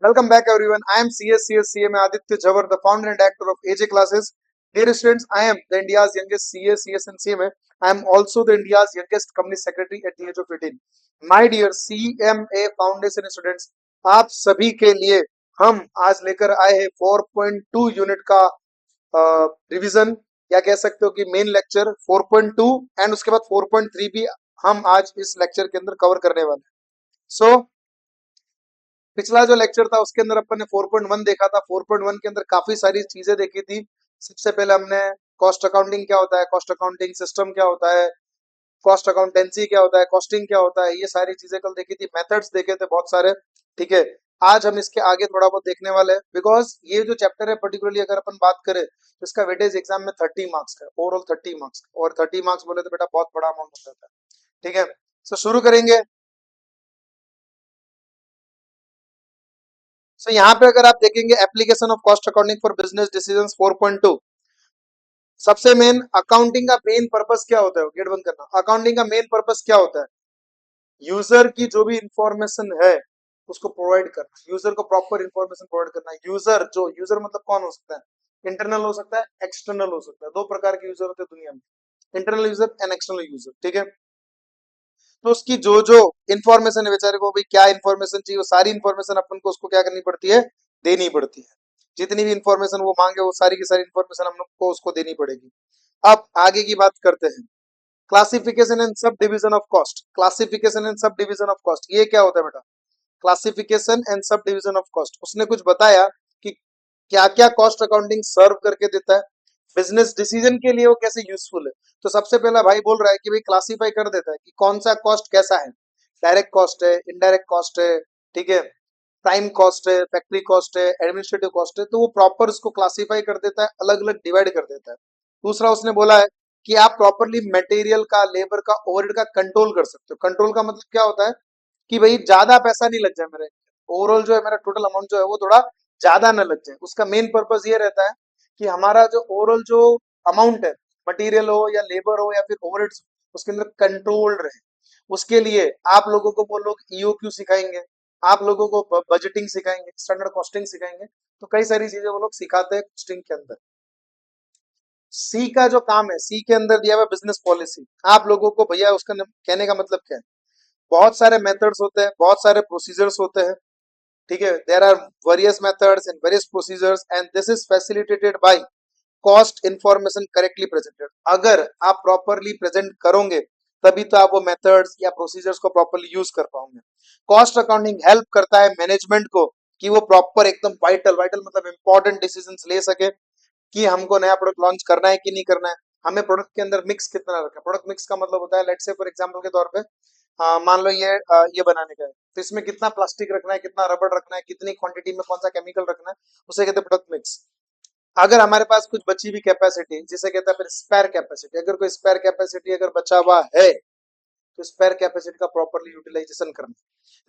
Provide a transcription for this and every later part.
Welcome back, everyone. I am CSCM Aditya Jawar, the founder and director of AJ Classes. Dear students, I am the India's youngest CS and CMA. I am also the India's youngest company secretary at the age of 18. My dear CMA Foundation students, आप सभी के लिए हम आज लेकर आए हैं 4.2 unit का रिवीजन, या कह सकते हो कि मेन लेक्चर 4.2 एंड उसके बाद 4.3 भी हम आज इस लेक्चर के अंदर कवर करने वाले हैं. सो पिछला जो लेक्चर था उसके अंदर अपन ने 4.1 देखा था. 4.1 के अंदर काफी सारी चीजें देखी थी. सबसे पहले हमने कॉस्ट अकाउंटिंग क्या होता है, कॉस्ट अकाउंटिंग सिस्टम क्या होता है, कॉस्ट अकाउंटेंसी क्या होता है, कॉस्टिंग क्या होता है, ये सारी चीजें कल देखी थी. मेथड्स देखे थे बहुत सारे. ठीक है, आज हम इसके आगे थोड़ा बहुत देखने वाले हैं, बिकॉज ये जो चैप्टर है पर्टिकुलरली अगर अपन बात करें तो इसका वेटेज एग्जाम में 30 मार्क्स का, ओवरऑल 30 मार्क्स का. और 30 मार्क्स बोले तो बेटा बहुत बड़ा अमाउंट हो जाता है. ठीक है, सो शुरू करेंगे. सो यहाँ पे अगर आप देखेंगे application of cost accounting for business decisions 4.2. सबसे मेन अकाउंटिंग का मेन पर्पस क्या होता है, गेट बंद करना. अकाउंटिंग का मेन पर्पस क्या होता है? यूजर की जो भी इंफॉर्मेशन है उसको प्रोवाइड करना, यूजर को प्रॉपर इंफॉर्मेशन प्रोवाइड करना. यूजर मतलब कौन हो सकता है? इंटरनल हो सकता है, एक्सटर्नल हो सकता है. दो प्रकार के यूजर होते हैं दुनिया में, internal user and external user. ठीक है, तो उसकी जो जो इंफॉर्मेशन है बेचारे को, भाई क्या इंफॉर्मेशन चाहिए, वो सारी इंफॉर्मेशन अपन को उसको क्या करनी पड़ती है, देनी पड़ती है. जितनी भी इंफॉर्मेशन वो मांगे वो सारी की सारी इंफॉर्मेशन हम लोग को उसको देनी पड़ेगी. अब आगे की बात करते हैं. Classification and sub division of cost. Classification and sub division of cost ये क्या होता है बेटा? Classification and sub division of cost, उसने कुछ बताया कि क्या क्या कॉस्ट अकाउंटिंग सर्व करके देता है, बिजनेस डिसीजन के लिए वो कैसे यूजफुल है. तो सबसे पहला भाई बोल रहा है कि भाई क्लासीफाई कर देता है कि कौन सा कॉस्ट कैसा है. डायरेक्ट कॉस्ट है, इनडायरेक्ट कॉस्ट है, ठीक है, प्राइम कॉस्ट है, फैक्ट्री कॉस्ट है, एडमिनिस्ट्रेटिव कॉस्ट है. तो वो प्रॉपर उसको क्लासीफाई कर देता है, अलग अलग डिवाइड कर देता है. दूसरा उसने बोला है कि आप प्रॉपरली मटेरियल का, लेबर का, ओवरहेड का कंट्रोल कर सकते हो. कंट्रोल का मतलब क्या होता है कि भाई ज्यादा पैसा नहीं लग जाए मेरे, ओवरऑल जो है मेरा टोटल अमाउंट जो है वो थोड़ा ज्यादा ना लग जाए. उसका मेन पर्पस ये रहता है कि हमारा जो ओवरऑल जो अमाउंट है, मटेरियल हो या लेबर हो या फिर ओवरहेड्स, उसके अंदर कंट्रोल रहे. उसके लिए आप लोगों को वो लोग ईओक्यू सिखाएंगे, आप लोगों को बजटिंग सिखाएंगे, स्टैंडर्ड कॉस्टिंग सिखाएंगे. तो कई सारी चीजें वो लोग सिखाते हैं कॉस्टिंग के अंदर. सी का जो काम है, सी के अंदर दिया हुआ बिजनेस पॉलिसी. आप लोगों को भैया उसका कहने का मतलब क्या है? बहुत सारे मेथड्स होते हैं, बहुत सारे प्रोसीजर्स होते हैं. ठीक है, there are various methods and various procedures and this is facilitated by cost information correctly presented. अगर आप प्रॉपरली प्रेजेंट करोगे तभी तो आप वो मेथड्स या प्रोसीजर्स को प्रॉपरली यूज कर पाओगे. कॉस्ट अकाउंटिंग हेल्प करता है मैनेजमेंट को कि वो प्रॉपर एकदम वाइटल वाइटल मतलब इंपॉर्टेंट डिसीजंस ले सके कि हमको नया प्रोडक्ट लॉन्च करना है कि नहीं करना है, हमें प्रोडक्ट के अंदर मिक्स कितना रखना है. प्रोडक्ट मिक्स का मतलब होता है, लेट्स से फॉर एग्जांपल के तौर पे मान लो ये बनाने का है, तो इसमें कितना प्लास्टिक रखना है, कितना रबड़ रखना है, कितनी क्वांटिटी में कौन सा केमिकल रखना है, उसे कहते हैं प्रोडक्ट मिक्स. अगर हमारे पास कुछ बची हुई कैपेसिटी, जिसे कहते हैं फिर स्पेयर कैपेसिटी, अगर कोई स्पेयर कैपेसिटी अगर बचा हुआ है तो स्पेयर कैपेसिटी का प्रॉपरली यूटिलाइजेशन करना,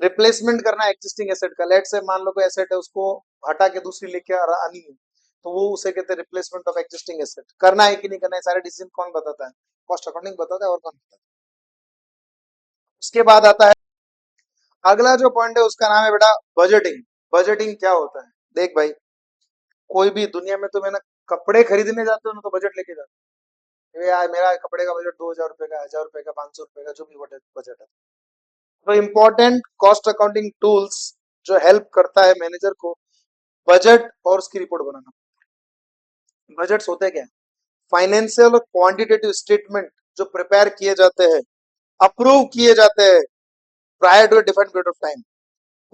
रिप्लेसमेंट करना एग्जिस्टिंग एसेट का. लेट से मान लो कोई एसेट है उसको हटा के दूसरी लेके आनी है, तो वो उसे कहते हैं रिप्लेसमेंट ऑफ एग्जिस्टिंग एसेट. करना है कि नहीं करना है सारे डिसीजन कौन बताता है? कॉस्ट अकाउंटिंग बताता है, और कौन बताता है? उसके बाद आता है अगला जो पॉइंट है, उसका नाम है बेटा बजटिंग. बजटिंग क्या होता है? देख भाई, कोई भी दुनिया में तो मैंने कपड़े खरीदने जाते हो ना तो बजट लेके जाते हो. यार मेरा कपड़े का बजट 2,000 रुपए का, 1,000 रुपए का, 500 रुपए का, जो भी बजट है. तो इम्पोर्टेंट कॉस्ट अकाउंटिंग टूल्स जो हेल्प करता है मैनेजर को बजट और उसकी रिपोर्ट बनाना. बजट्स होते क्या है? फाइनेंशियल और क्वांटिटेटिव स्टेटमेंट जो प्रिपेयर किए जाते हैं, अप्रूव किए जाते हैं prior to different period of time.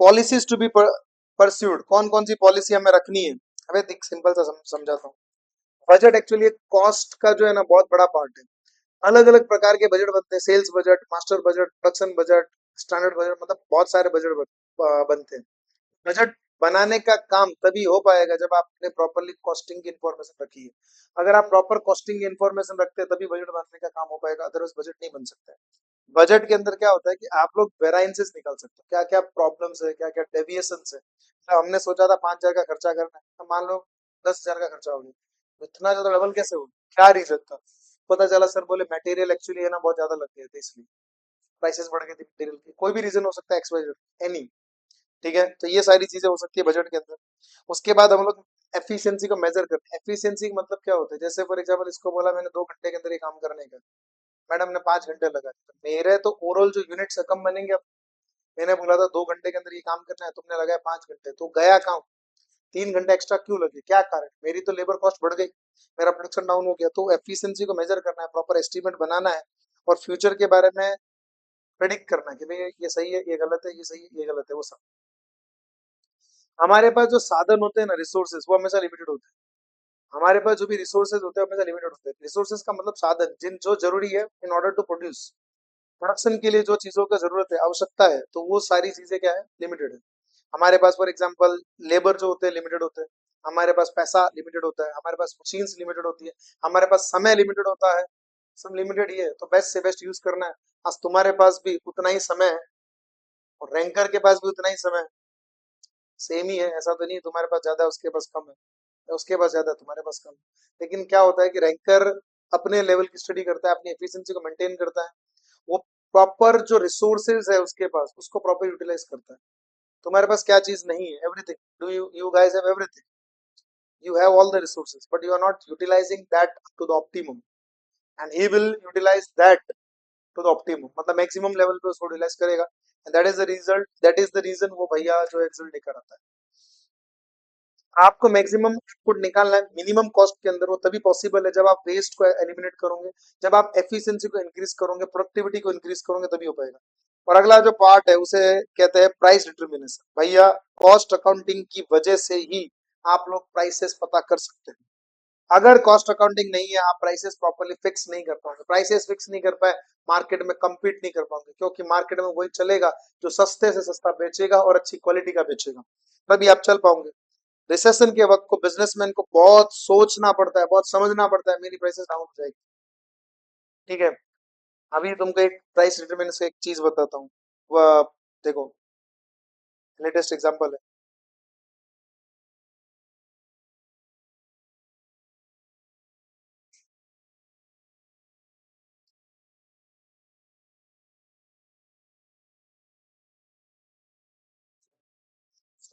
Policies to be pursued, कौन कौन सी पॉलिसी हमें रखनी है. अबे देख सिंपल सा समझाता हूँ. बजट एक्चुअली कॉस्ट का जो है ना बहुत बड़ा पार्ट है. अलग अलग प्रकार के बजट बनते हैं, sales budget, master budget, production budget, standard budget, मतलब बहुत सारे बजट बनते हैं. बजट बनाने का काम तभी हो पाएगा जब आपने प्रॉपरली कॉस्टिंग की इंफॉर्मेशन रखी है. अगर आप प्रॉपर कॉस्टिंग की इंफॉर्मेशन रखते हैं तभी बजट बनाने का काम हो पाएगा, अदरवाइज बजट नहीं बन सकता है. बजट के अंदर क्या होता है कि आप लोग वेराइंसेस निकाल सकते हो, क्या क्या प्रॉब्लम्स है, क्या क्या डेविएशन है. तो हमने सोचा था 5,000 का खर्चा करना है, तो मान लो 10,000 का खर्चा हो गया, तो इतना ज्यादा डबल कैसे हो गया? क्या रीजन था? पता चला सर बोले मटेरियल एक्चुअली है ना बहुत ज्यादा लग गए थे, इसलिए प्राइसेस बढ़ गई थी मटेरियल की. कोई भी रीजन हो सकता है, एक्स वाई जेड, एनी. ठीक है, तो ये सारी चीजें हो सकती है बजट के अंदर। उसके बाद हम लोग एफिशिएंसी को मेजर करते हैं। एफिशिएंसी का मतलब क्या होता है, जैसे फॉर एग्जाम्पल इसको बोला मैंने 2 घंटे के अंदर ये काम करने का, मैडम ने 5 घंटे लगा दिए, तो मेरे तो ओवरऑल जो यूनिट से कम बनेंगे। अब मैंने बोला था 2 घंटे के अंदर ये काम करना है, तुमने लगाया 5 घंटे, तो गया काम 3 घंटे एक्स्ट्रा क्यों लगे, क्या कारण, मेरी तो लेबर कॉस्ट बढ़ गई, मेरा प्रोडक्शन डाउन हो गया। तो एफिशिएंसी को मेजर करना है, प्रॉपर एस्टिमेट बनाना है, और फ्यूचर के बारे में प्रेडिक्ट करना है कि भाई ये सही है, ये गलत है, ये सही है, ये गलत है, वो सब। हमारे पास जो साधन होते हैं ना, रिसोर्सेज, वो हमेशा लिमिटेड होते हैं। हमारे पास जो भी रिसोर्सेज होते हैं हमेशा लिमिटेड होते हैं। रिसोर्सेज का मतलब साधन, जिन जो जरूरी है in order to produce, production के लिए जो चीजों का जरूरत है, आवश्यकता है, तो वो सारी चीजें क्या है, लिमिटेड है। हमारे पास फॉर एग्जांपल लेबर जो होते हैं लिमिटेड होते हैं, हमारे पास पैसा लिमिटेड होता है, हमारे पास मशीन्स लिमिटेड होती है, हमारे पास समय लिमिटेड होता है, सब लिमिटेड ही है। तो बेस्ट से बेस्ट यूज करना है। आज तुम्हारे पास भी उतना ही समय है और रैंकर के पास भी उतना ही समय है, सेम ही है, ऐसा तो नहीं है तुम्हारे पास ज्यादा है उसके पास कम है, या उसके पास ज्यादा है तुम्हारे पास कम है। लेकिन क्या होता है कि रैंकर अपने लेवल की स्टडी करता है, अपनी एफिशिएंसी को मेंटेन करता है, वो प्रॉपर जो रिसोर्सेज है उसके पास उसको प्रॉपर यूटिलाइज करता है। तुम्हारे पास क्या चीज नहीं है, everything, do you guys have everything, you have all the resources but you are not utilizing that to the optimum, and he will utilize that to the optimum, मतलब मैक्सिमम लेवल पे उसको यूटिलाइज करेगा, and that is the result, that is the reason वो भैया जो result लेकर आता है। आपको मैक्सिमम आउटपुट निकालना है मिनिमम कॉस्ट के अंदर, वो तभी पॉसिबल है जब आप वेस्ट को एलिमिनेट करोगे, जब आप एफिशिएंसी को इंक्रीज करोगे, प्रोडक्टिविटी को इंक्रीज करोगे, तभी हो पाएगा। और अगला जो पार्ट है उसे कहते हैं प्राइस डिटर्मिनेशन। भैया कॉस्ट अकाउंटिंग की वजह से ही आप लोग प्राइसेस पता कर सकते हैं। अगर कॉस्ट अकाउंटिंग नहीं है, आप प्राइसेस प्रॉपर्ली फिक्स नहीं कर पाओगे। प्राइसेस फिक्स नहीं कर पाए, मार्केट में compete नहीं कर पाओगे, क्योंकि मार्केट में वही चलेगा जो सस्ते से सस्ता बेचेगा और अच्छी क्वालिटी का बेचेगा, तभी आप चल पाओगे। रिसेशन के वक्त को बिजनेसमैन को बहुत सोचना पड़ता है, बहुत समझना पड़ता है, मेरी प्राइसेस डाउन हो जाएगी। ठीक है, अभी तुमको एक प्राइस डिटरमिनेशन से एक चीज बताता हूँ, वह देखो, लेटेस्ट एग्जांपल है।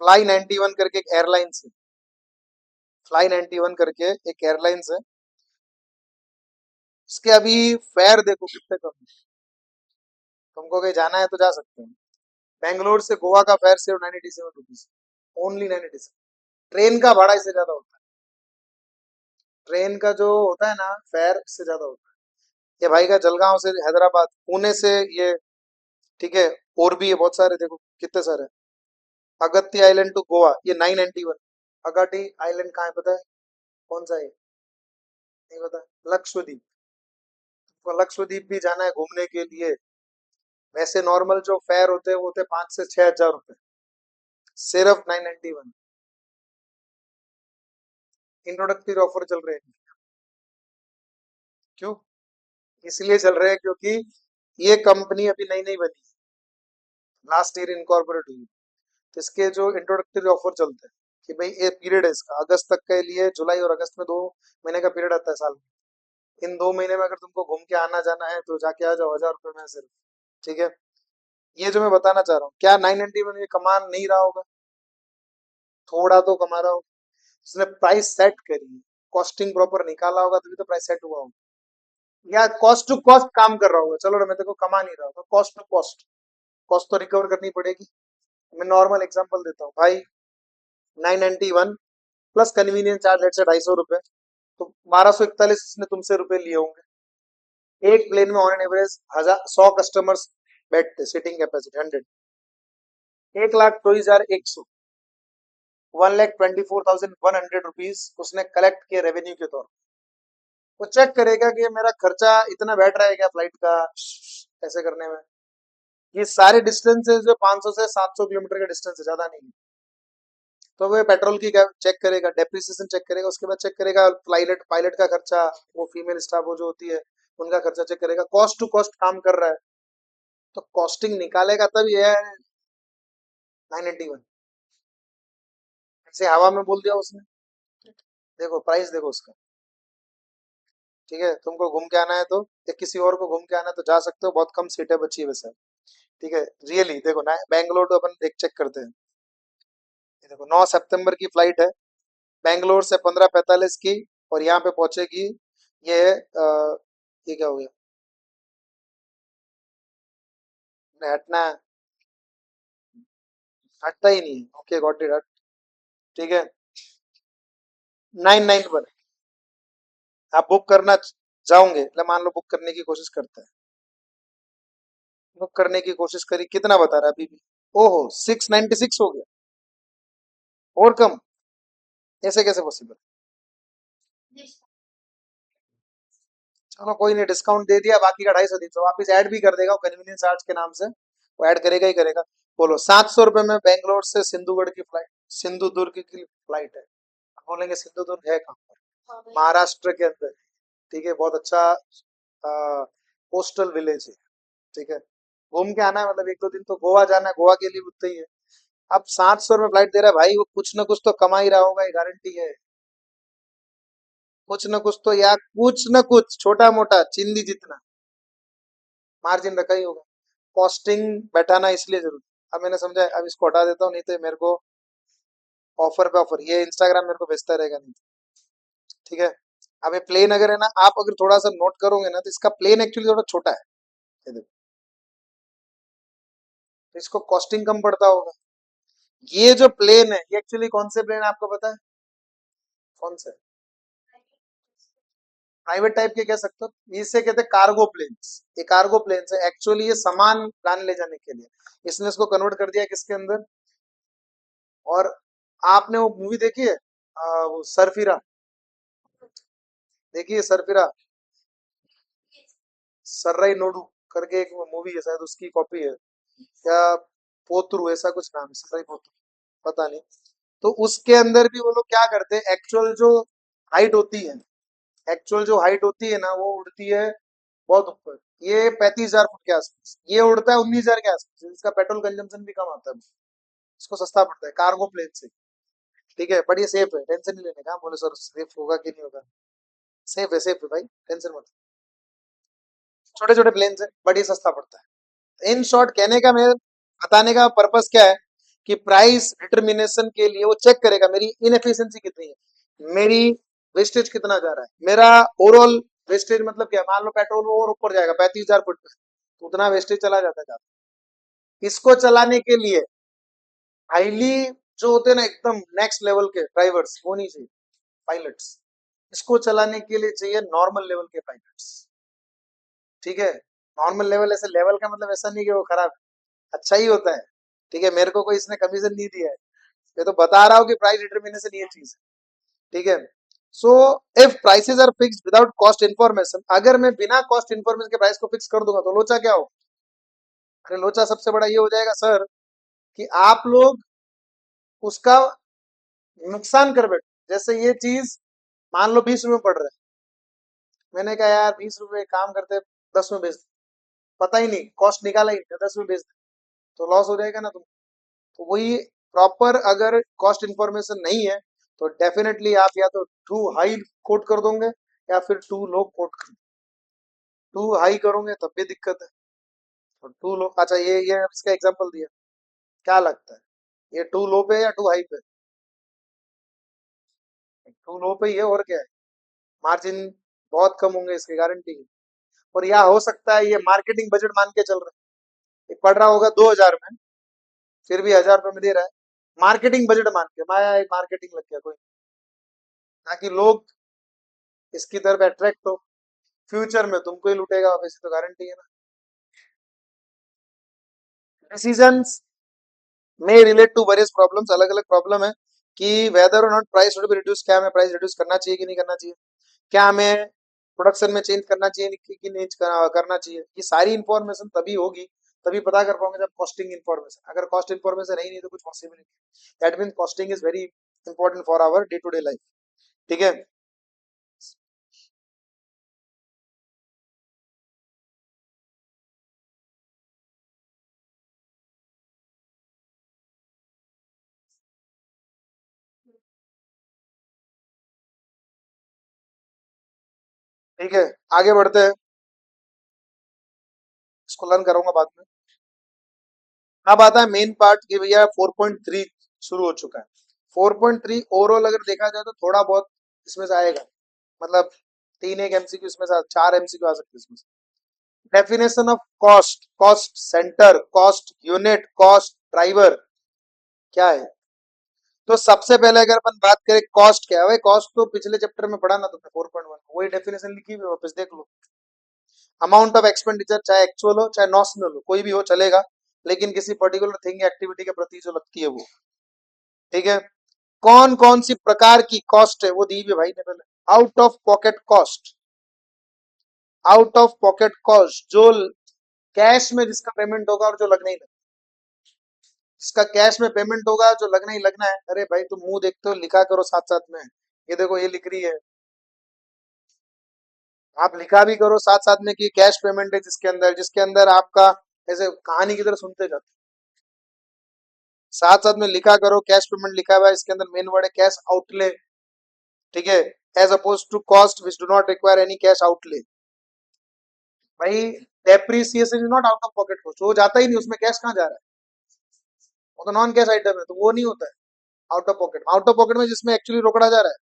फ्लाई 91 करके एक एयरलाइंस है, फ्लाई 91 करके एक एयरलाइंस है, इसके अभी फेयर देखो कितने कम है। तुमको कहीं जाना है तो जा सकते हो। बैंगलोर से गोवा का फेयर सिर्फ 97 रुपीज, ओनली 97। ट्रेन का भाड़ा इससे ज्यादा होता है, ट्रेन का जो होता है ना फेयर, इससे ज्यादा होता है। ये भाई का जलगांव से हैदराबाद, पुणे से ये, ठीक है, और भी है बहुत सारे, देखो कितने सारे हैं। अगत्ती आइलैंड टू गोवा ये 991। अगाटी आइलैंड कहाँ है पता है, कौन सा है, नहीं पता। लक्षद्वीप, तो लक्षद्वीप भी जाना है घूमने के लिए, वैसे नॉर्मल जो फेयर होते हैं वो होते हैं 5 से 6 हजार रुपए, सिर्फ 991। इंट्रोडक्टरी ऑफर चल रहे हैं, क्यों, इसलिए चल रहे हैं क्योंकि ये कंपनी अभी नई नई बनी है, लास्ट ईयर इनकॉर्पोरेट हुई, तो इसके जो इंट्रोडक्टरी ऑफर चलते हैं कि भाई ये पीरियड है इसका अगस्त तक के लिए, जुलाई और अगस्त में 2 महीने का पीरियड आता है साल में। इन 2 महीने में अगर तुमको घूम के आना जाना है तो जाके आ जाओ, 1000 रुपए में सिर्फ। ठीक है, ये जो मैं बताना चाह रहा हूँ, क्या 991 ये कमा नहीं रहा होगा, थोड़ा तो कमा रहा होगा। उसने प्राइस सेट करी, कॉस्टिंग प्रॉपर निकाला होगा, तभी तो प्राइस सेट हुआ होगा। या कॉस्ट टू कॉस्ट काम कर रहा होगा, चलो ना, मैं देखो कमा नहीं रहा होगा, कॉस्ट टू कॉस्ट, कॉस्ट तो रिकवर करनी पड़ेगी। मैं नॉर्मल एग्जांपल देता हूँ भाई, 991 प्लस कन्वीनियंस चार्ज लेट से 250 रुपए, तो 1241 इसने तुमसे रुपए लिए होंगे। एक प्लेन में ऑन एन एवरेज 100 कस्टमर्स बैठते, सीटिंग कैपेसिटी 100, 1,24,100, 1,24,100 रुपीज उसने कलेक्ट किए रेवेन्यू के तौर पर। वो चेक करेगा कि मेरा खर्चा इतना बैठ रहा है क्या फ्लाइट का ऐसे करने में। ये सारे डिस्टेंसेस जो 500 से 700 किलोमीटर का डिस्टेंस है, ज्यादा नहीं है। तो वो पेट्रोल की चेक करेगा, डेप्रिसिएशन चेक करेगा, उसके बाद चेक करेगा पायलट पायलट का खर्चा, वो फीमेल स्टाफ वो जो होती है उनका खर्चा चेक करेगा, कॉस्ट टू कॉस्ट काम कर रहा है, तो कॉस्टिंग निकालेगा तब ये 991। ऐसे हवा में बोल दिया उसने, देखो प्राइस देखो उसका। ठीक है, तुमको घूम के आना है तो, या किसी और को घूम के आना है तो जा सकते हो, बहुत कम सीटें बची है वैसे। ठीक है, रियली देखो ना, बैंगलोर तो अपन देख चेक करते हैं, देखो 9 सितंबर की फ्लाइट है, बेंगलोर से 15:45 की, और यहाँ पे पहुंचेगी ये ये क्या हो गया, हटना है, हटता ही नहीं। ओके गॉट इट, हट। ठीक है, 9/9 पर आप बुक करना जाओगे, मतलब मान लो बुक करने की कोशिश करते हैं, बुक करने की कोशिश करी, कितना बता रहा है अभी भी? ओहो 696 हो गया, और कम? ऐसे कैसे पॉसिबल? चलो कोई नहीं, डिस्काउंट दे दिया, बाकी का 250 300 वापिस ऐड भी कर देगा वो, कन्वीनियंस चार्ज के नाम से वो ऐड करेगा ही करेगा। बोलो 700 रुपये में बेंगलोर से सिंधुगढ़ की फ्लाइट, सिंधुदुर्ग की फ्लाइट है। आप बोलेंगे सिंधुदुर्ग है कहाँ पर? महाराष्ट्र के अंदर। ठीक है, बहुत अच्छा कोस्टल विलेज है। ठीक है, घूम के आना है, मतलब 1 2 दिन तो गोवा जाना है, गोवा के लिए उतना ही है। अब 700 रुपये फ्लाइट दे रहा है भाई, वो कुछ ना कुछ तो कमा ही रहा होगा, ये गारंटी है। कुछ न कुछ तो, या कुछ न कुछ छोटा मोटा चिंदी जितना मार्जिन रखा ही होगा। कॉस्टिंग बैठाना इसलिए जरूरी। अब मैंने समझा, अब इसको हटा देता हूँ, नहीं तो ये मेरे को ऑफर पे ऑफर, ये इंस्टाग्राम मेरे को भेजता रहेगा नहीं तो। ठीक है, अब ये प्लेन अगर है ना, आप अगर थोड़ा सा नोट करोगे ना, तो इसका प्लेन एक्चुअली थोड़ा छोटा है, ये देखो, तो इसको कॉस्टिंग कम पड़ता होगा। ये जो प्लेन है, ये एक्चुअली कौन से प्लेन है आपको पता है? कौन से? प्राइवेट टाइप के कह सकते हो, इसे कहते हैं कार्गो प्लेन्स। ये कार्गो प्लेन्स है एक्चुअली, ये सामान लाने ले जाने के लिए। इसने इसको कन्वर्ट कर दिया किसके अंदर? और आपने वो मूवी देखी है वो सरफिरा? देखिए सरफिरा, सर्राई नोडू करके एक मूवी है, शायद उसकी कॉपी है, क्या पोत्रु ऐसा कुछ नाम है, सर्राई पोत्रु, पता नहीं। तो उसके अंदर भी वो लोग क्या करते हैं, एक्चुअल जो हाइट होती है, एक्चुअल जो हाइट होती है ना, वो उड़ती है बहुत ऊपर। ये 35,000 फुट के आसपास, ये उड़ता है 19,000 के आसपास, इसका पेट्रोल कंजम्पशन भी कम आता है, इसको सस्ता पड़ता है कार्गो प्लेन से। ठीक है, बट ये सेफ है, टेंशन नहीं लेने का। बोले सर सेफ होगा कि नहीं होगा? सेफ है भाई, टेंशन मत। छोटे छोटे प्लेन है, बट ये सस्ता पड़ता है। इन शॉर्ट कहने का, मैं बताने का पर्पस क्या है, कि प्राइस डिटर्मिनेशन के लिए वो चेक करेगा मेरी इनएफिशिएंसी कितनी है, मेरी वेस्टेज कितना जा रहा है, मेरा ओवरऑल वेस्टेज मतलब क्या, मान लो पेट्रोल और ऊपर जाएगा 35,000 फुट पे, तो उतना वेस्टेज चला जाता है ज्यादा। इसको चलाने के लिए हाईली जो होते हैं ना, एकदम नेक्स्ट लेवल के ड्राइवर्स, वो नहीं चाहिए, पायलट्स। इसको चलाने के लिए चाहिए नॉर्मल लेवल के पायलट्स। ठीक है, नॉर्मल लेवल, ऐसे लेवल का मतलब ऐसा नहीं कि वो खराब है, अच्छा ही होता है। ठीक है, मेरे को कोई इसने कमीशन नहीं दिया है, मैं तो बता रहा हूँ कि प्राइस डिटर्मिनेशन ये चीज है। ठीक है, so if prices are fixed without cost information, अगर मैं बिना कॉस्ट इन्फॉर्मेशन के प्राइस को फिक्स कर दूंगा तो लोचा क्या हो? अरे लोचा सबसे बड़ा ये हो जाएगा सर, कि आप लोग उसका नुकसान कर बैठो। जैसे ये चीज मान लो 20 रुपए पड़ रहा है, मैंने कहा यार 20 रुपए काम करते 10 में बेच दे, पता ही नहीं कॉस्ट निकाला ही नहीं, 10 में बेच दे, तो लॉस हो जाएगा ना तुम। तो वही प्रॉपर, अगर कॉस्ट इन्फॉर्मेशन नहीं है, तो डेफिनेटली आप या तो टू हाई कोट कर दोगे, या फिर टू लो कोट कर, टू हाई करोगे तब भी दिक्कत है, और टू लो, अच्छा ये इसका एग्जांपल दिया, क्या लगता है ये टू लो पे या टू हाई पे? टू लो पे ही है, और क्या है, मार्जिन बहुत कम होंगे इसकी गारंटी है। और या हो सकता है ये मार्केटिंग बजट मान के चल रहा है, ये पड़ रहा होगा 2,000 में, फिर भी 1,000 रुपए में दे रहा है, मार्केटिंग बजट मान के, माया एक मार्केटिंग लग गया कोई, ताकि लोग इसकी तरफ अट्रैक्ट हो। फ्यूचर में तुमको ही लूटेगा वापस, तो गारंटी है ना। डिसीजंस में रिलेट टू वेरियस प्रॉब्लम्स, अलग अलग प्रॉब्लम है, कि वेदर और not price should be reduce, क्या हमें प्राइस रिड्यूस करना चाहिए कि नहीं करना चाहिए, क्या हमें प्रोडक्शन में चेंज करना चाहिए कि नहीं करना चाहिए। ये सारी इंफॉर्मेशन तभी होगी, तभी पता कर पाओगे जब कॉस्टिंग इन्फॉर्मेशन, अगर कॉस्ट इन्फॉर्मेशन है ही नहीं तो कुछ पॉसिबल नहीं। That mean costing is very important for our day to day life. ठीक है, ठीक है, आगे बढ़ते हैं, इसको लर्न करूंगा बाद में। अब आता है मेन पार्ट कि भैया 4.3 शुरू हो चुका है। 4.3 ओवरऑल अगर देखा जाए तो थोड़ा बहुत इसमें से आएगा, मतलब 3 एक एमसीक्यू इसमें से, 4 एमसीक्यू आ सकते हैं इसमें से। Definition of cost, cost centre, cost unit, cost driver क्या है? तो सबसे पहले अगर अपन बात करें कॉस्ट क्या है, भाई कॉस्ट तो पिछले चैप्टर में पढ़ा ना तुमने 4.1, वही डेफिनेशन लिखी हुई है, वापस देख लो। अमाउंट ऑफ एक्सपेंडिचर, चाहे एक्चुअल हो चाहे नॉमिनल हो, कोई भी हो चलेगा, लेकिन किसी पर्टिकुलर थिंग एक्टिविटी के प्रति जो लगती है वो, ठीक है। कौन कौन सी प्रकार की कॉस्ट है वो दी हुई है भाई ने पहले। Out of pocket cost, out of pocket cost जो कैश में जिसका पेमेंट होगा और जो लगना ही लगना, जिसका कैश में पेमेंट होगा जो लगना ही लगना है। अरे भाई तुम मुंह देखते हो, लिखा करो साथ साथ में, ये देखो ये लिख रही है, आप लिखा भी करो साथ साथ में कि कैश पेमेंट है जिसके अंदर आपका, ऐसे कहानी की तरह सुनते जाते, साथ साथ में लिखा करो कैश पेमेंट लिखा हुआ है, इसके अंदर मेन वर्ड है कैश आउटले, ठीक है। As opposed to cost which do not require any cash outlay. भाई depreciation is not out of pocket cost, वो जाता ही नहीं, उसमें कैश कहाँ जा रहा है, वो तो नॉन कैश आइटम है, तो वो नहीं होता है out of pocket. Out of pocket में जिसमें एक्चुअली रोकड़ा जा रहा है,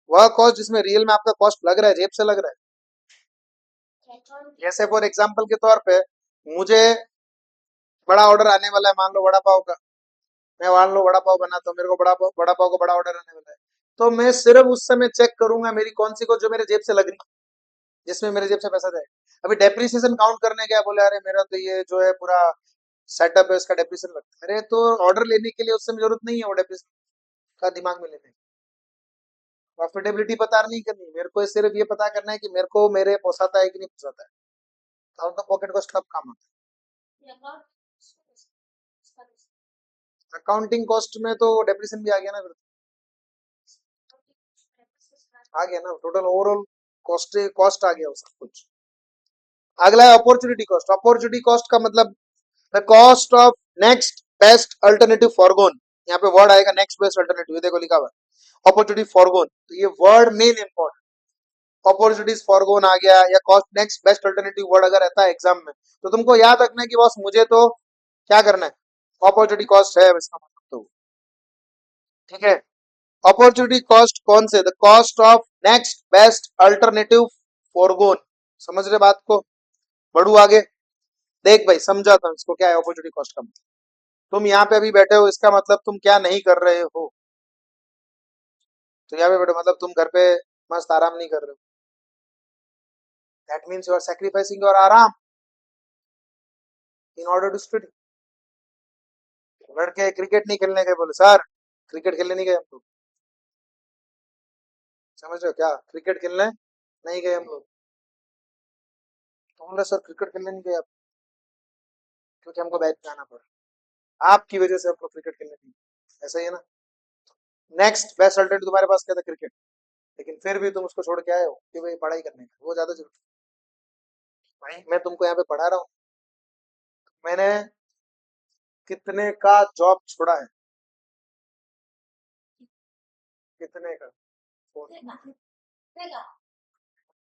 वह कॉस्ट जिसमें रियल में आपका कॉस्ट लग रहा है, जेब से लग रहा है। जैसे फॉर एग्जाम्पल के तौर पे मुझे बड़ा ऑर्डर आने वाला है, मान लो वड़ा पाव का, मैं मान लो वड़ा पाव बनाता हूँ, मेरे को बड़ा पाव का बड़ा ऑर्डर आने वाला है, तो मैं सिर्फ उस समय चेक करूंगा मेरी कौन सी को जो मेरे जेब से लग रही है, जिसमें मेरे जेब से पैसा जाए। अभी डेप्रिसिएशन काउंट करने क्या बोले, अरे मेरा तो ये जो है पूरा सेटअप है उसका डेप्रिसिएशन लगता है। अरे तो ऑर्डर लेने के लिए उस समय जरूरत नहीं है वो डेप्रिसिएशन का दिमाग में लेने की, प्रॉफिटेबिलिटी पता नहीं करनी, मेरे को सिर्फ ये पता करना है कि मेरे को मेरे पोसाता है कि नहीं पोसाता है। आउट ऑफ पॉकेट कॉस्ट कब काम आता है? अकाउंटिंग कॉस्ट में तो डेप्रिसिएशन भी आ गया ना, फिर आ गया ना, टोटल ओवरऑल कॉस्ट कॉस्ट आ गया वो सब कुछ। अगला है अपॉर्चुनिटी कॉस्ट। अपॉर्चुनिटी कॉस्ट का मतलब the cost of next best alternative forgone, यहाँ पे वर्ड आएगा नेक्स्ट बेस्ट अल्टरनेटिव, ये देखो लिखा हुआ है अपॉर्चुनिटी फॉरगोन, तो ये word main important, opportunities forgone आ गया, या cost next best alternative word अगर रहता है एग्जाम में, तो तुमको याद रखना है कि बॉस मुझे तो क्या करना है, अपॉर्चुनिटी कॉस्ट है इसका मतलब, तो ठीक है। अपॉर्चुनिटी कॉस्ट कौन से, the cost of next best alternative forgone, समझ रहे बात को, बढ़ू आगे। देख भाई समझाता हूँ इसको क्या है अपॉर्चुनिटी कॉस्ट का मतलब। तुम यहाँ पे अभी बैठे हो, इसका मतलब तुम क्या नहीं कर रहे हो, तो यहाँ पे बैठे मतलब तुम घर पे मस्त आराम नहीं कर रहे हो, that means you are sacrificing your आराम इन ऑर्डर टू स्टडी। लड़के क्रिकेट नहीं खेलने गए, बोले सर क्रिकेट खेलने नहीं गए हम लोग, समझ रहे हो क्या, क्रिकेट खेलने नहीं गए हम लोग, तो बोल रहे सर क्रिकेट खेलने नहीं गए आप, क्योंकि हमको बैच में आना पड़ा, आपकी वजह से हम लोग क्रिकेट खेलने नहीं गए। ऐसा ही है ना, नेक्स्ट बेस्ट अल्टरनेटिव तुम्हारे पास क्या था, क्रिकेट, लेकिन फिर भी तुम उसको छोड़ के आए हो कि भाई पढ़ाई करने का वो ज्यादा जरूरी। भाई मैं तुमको यहाँ पे पढ़ा रहा हूँ, मैंने कितने का जॉब छोड़ा है, कितने का,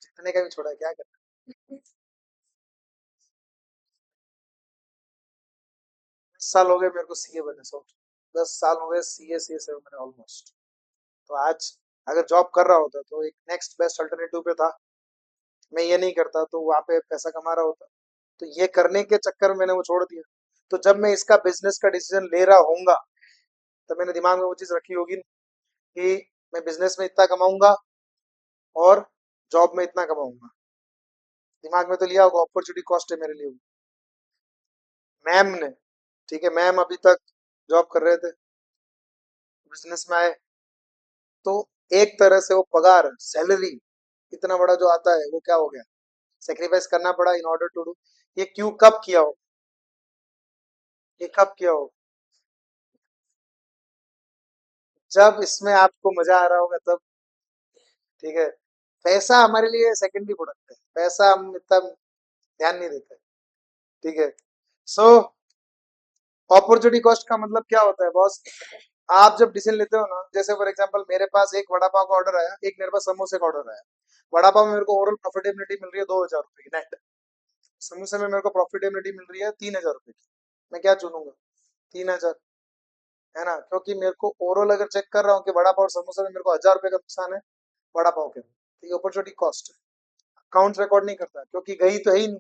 जितने का भी छोड़ा है, क्या करना। 10 साल हो गए मेरे को सीए बने, सोच, 10 साल हो गए सीए सीए से मैंने ऑलमोस्ट। तो आज अगर जॉब कर रहा होता तो एक नेक्स्ट बेस्ट अल्टरनेटिव पे था, मैं ये नहीं करता तो वहां पे पैसा कमा रहा होता, तो ये करने के चक्कर में मैंने वो छोड़ दिया। तो जब मैं इसका बिजनेस का डिसीजन ले रहा होऊंगा, तो मैंने दिमाग में वो चीज रखी होगी कि मैं बिजनेस में इतना कमाऊंगा और जॉब में इतना कमाऊंगा, दिमाग में तो लिया होगा, अपॉर्चुनिटी कॉस्ट है मेरे लिए वो। मैम ने, ठीक है, मैम अभी तक जॉब कर रहे थे, बिजनेस में आए, तो एक तरह से वो पगार सैलरी इतना बड़ा जो आता है वो क्या हो गया, सेक्रीफाइस करना पड़ा इन ऑर्डर टू डू। ये क्यों कब किया हो, ये कब किया हो, जब इसमें आपको मजा आ रहा होगा तब, ठीक है। पैसा हमारे लिए सेकेंडरी प्रोडक्ट है, पैसा हम इतना ध्यान नहीं देते, ठीक है। सो अपॉर्चुनिटी कॉस्ट का मतलब क्या होता है बॉस, आप जब डिसीजन लेते हो ना, जैसे फॉर एग्जांपल मेरे पास एक वड़ा पाव का ऑर्डर आया, एक मेरे पास समोसे का ऑर्डर आया। वड़ा पाव में मेरे को ओवरऑल प्रॉफिटेबिलिटी मिल रही है 2,000 रुपए की नेट, समोसे में मेरे को प्रॉफिटेबिलिटी मिल रही है 3,000 रुपए की, मैं क्या चुनूंगा, 3,000। है ना, क्योंकि मेरे को ओवरऑल अगर चेक कर रहा हूँ कि वड़ा पाव और समोसा में मेरे को 1000 रुपए का नुकसान है वड़ा पाव के, तो ये अपॉर्चुनिटी कॉस्ट है। अकाउंट रिकॉर्ड नहीं करता क्योंकि गई तो है ही नहीं।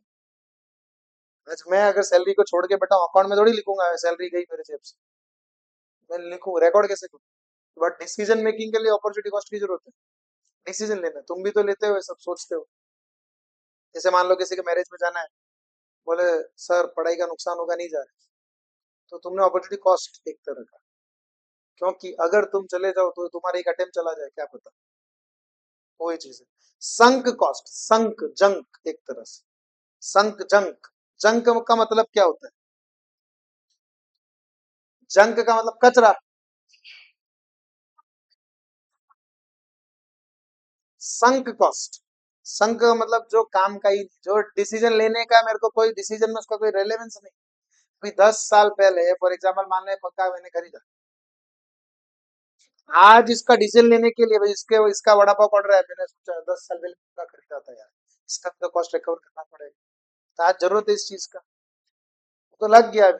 आज मैं अगर सैलरी को छोड़ के बैठा हूँ अकाउंट में थोड़ी लिखूंगा सैलरी गई मेरे जेब से, मैं लिखूँ रिकॉर्ड कैसे करूँ? बट डिसीजन मेकिंग के लिए अपॉर्चुनिटी कॉस्ट की जरूरत है। डिसीजन लेना, तुम भी तो लेते हो, ये सब सोचते हो। जैसे मान लो किसी के मैरिज में जाना है, बोले सर पढ़ाई का नुकसान होगा नहीं जा रहे, तो तुमने अपॉर्चुनिटी कॉस्ट एक तरह का, क्योंकि अगर तुम चले जाओ तो तुम्हारा एक अटेम्प्ट चला जाए, क्या पता। वही चीज है। संक कॉस्ट, संक जंक एक तरह से, संक जंक। जंक का मतलब क्या होता है? जंक का मतलब कचरा। संक कॉस्ट, संक का मतलब जो काम का ही नहीं, जो डिसीजन लेने का मेरे को कोई डिसीजन में उसका कोई रेलेवेंस नहीं। अभी 10 साल पहले फॉर एग्जाम्पल मान ले पक्का मैंने खरीदा, आज इसका डिसीजन लेने के लिए भाई इसके इसका वड़ा पाव पड़ रहा है, मैंने सोचा 10 साल पहले पक्का खरीदा था यार, इसका तो कॉस्ट रिकवर करना पड़ेगा, तो आज जरूरत है इस चीज का, तो लग गया अभी।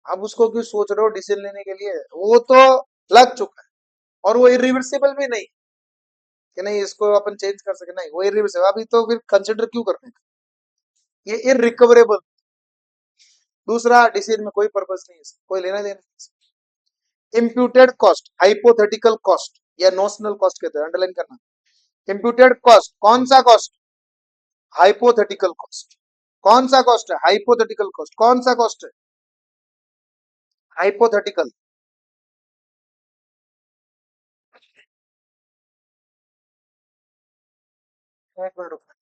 अब उसको क्यों सोच रहे हो डिसीजन लेने के लिए, वो तो लग चुका है। और वो इरिवर्सिबल भी नहीं कि नहीं इसको अपन चेंज कर सके, नहीं वो इरिवर्सिबल, अभी तो फिर कंसिडर क्यों करने का, ये इरिकवरेबल। दूसरा डिसीजन में कोई पर्पस नहीं है, कोई लेना देना नहीं। इम्प्यूटेड कॉस्ट, हाइपोथेटिकल कॉस्ट या नोशनल कॉस्ट कहते हैं, अंडरलाइन करना। इम्प्यूटेड कॉस्ट कौन सा कॉस्ट? Hypothetical cost. कौन सा कॉस्ट है? Hypothetical cost. कौन सा कॉस्ट है? हाइपोथेटिकल। एक मिनट रुकना।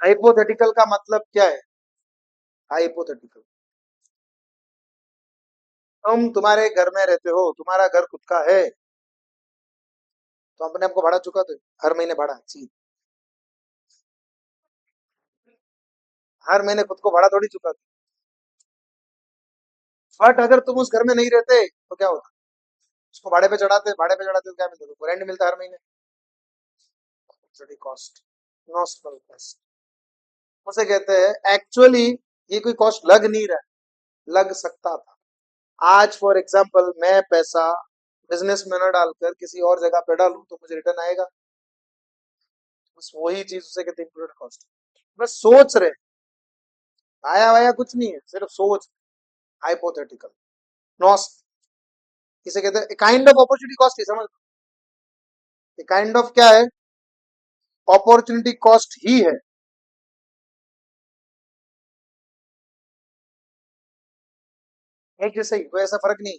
हाइपोथेटिकल का मतलब क्या है? हाइपोथेटिकल, तुम तुम्हारे घर में रहते हो, तुम्हारा घर खुद का है, तो अपने आपको भाड़ा चुका दो, हर महीने भाड़ा जी, हर महीने खुद को भाड़ा थोड़ी चुका दो। बट अगर तुम उस घर में नहीं रहते तो क्या होता? उसको भाड़े पे चढ़ाते तो क्या मिलता? तुमको रेंट मिलता हर महीने। कॉस्ट, नॉस्टल कॉस्ट उसे कहते हैं। एक्चुअली ये कोई कॉस्ट लग नहीं रहा है, लग सकता था। आज फॉर एग्जाम्पल मैं पैसा बिजनेस में न डालकर किसी और जगह पे डालूं तो मुझे रिटर्न आएगा, बस वही चीज उसे कहते हैं इंक्लूडेड कॉस्ट। बस सोच रहे, आया वाया कुछ नहीं है, सिर्फ सोच। हाइपोथेटिकल, नॉस, इसे कहते हैं काइंड ऑफ अपॉर्चुनिटी कॉस्ट ही, समझ। काइंड ऑफ क्या है? अपॉर्चुनिटी कॉस्ट ही है। एक जैसे ही, कोई ऐसा फर्क नहीं।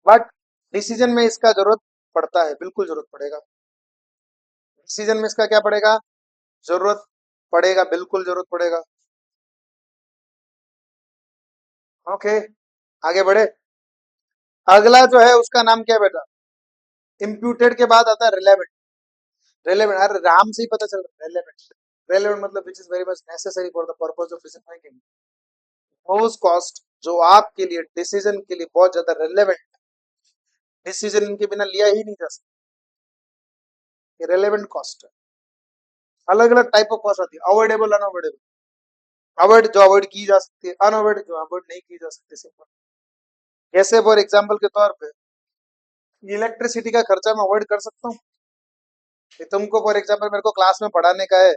बट डिसीजन में इसका जरूरत पड़ता है, बिल्कुल जरूरत पड़ेगा। डिसीजन में इसका क्या पड़ेगा? जरूरत पड़ेगा, बिल्कुल जरूरत पड़ेगा। ओके, आगे बढ़े। अगला जो है उसका नाम क्या है बेटा? इम्प्यूटेड के बाद आता है रिलेवेंट। रिलेवेंट, अरे राम से ही पता चल रहा है रिलेवेंट। रिलेवेंट मतलब which is very much necessary for the purpose of decision making. उस कॉस्ट जो आपके लिए डिसीजन के लिए बहुत ज्यादा रिलेवेंट, डिसीजन इनके बिना लिया ही नहीं जा सकता, रिलेवेंट कॉस्ट है। अलग अलग टाइप ऑफ कॉस्ट आती है, अवॉइडेबल, अनअवॉइडेबल। अवॉइड जो अवॉइड की जा सकती है, अनअवॉइड जो अवॉइड नहीं की जा सकती, सिंपल। जैसे फॉर एग्जाम्पल के तौर पे इलेक्ट्रिसिटी का खर्चा मैं अवॉइड कर सकता हूँ कि तुमको फॉर एग्जाम्पल मेरे को क्लास में पढ़ाने का है,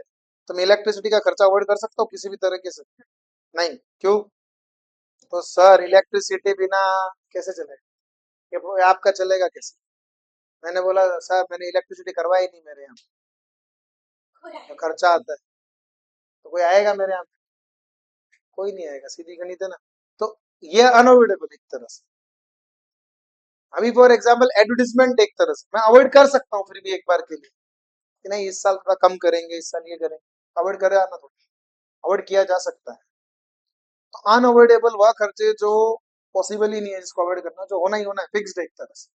तो मैं इलेक्ट्रिसिटी का खर्चा अवॉइड कर सकता हूँ किसी भी तरीके से? नहीं, क्यों? तो सर इलेक्ट्रिसिटी बिना कैसे चलेगा, ये आपका चलेगा कैसे? मैंने बोला सर मैंने इलेक्ट्रिसिटी करवाई नहीं मेरे यहाँ, तो खर्चा आता है, तो कोई आएगा मेरे यहाँ? कोई नहीं आएगा, सीधी गणित है ना। तो ये अनअवॉइडेबल एक तरह से। अभी फॉर एग्जाम्पल एडवर्टीजमेंट एक तरह से मैं अवॉइड कर सकता हूँ फिर भी एक बार के लिए, कि नहीं इस साल थोड़ा कम करेंगे, इस साल ये करेंगे, अवॉइड करे आना, थोड़ा अवॉइड किया जा सकता है। तो अनअवॉइडेबल वह खर्चे जो पॉसिबल ही नहीं है जिसको अवॉइड करना, जो होना ही होना है, फिक्स्ड एक तरह से।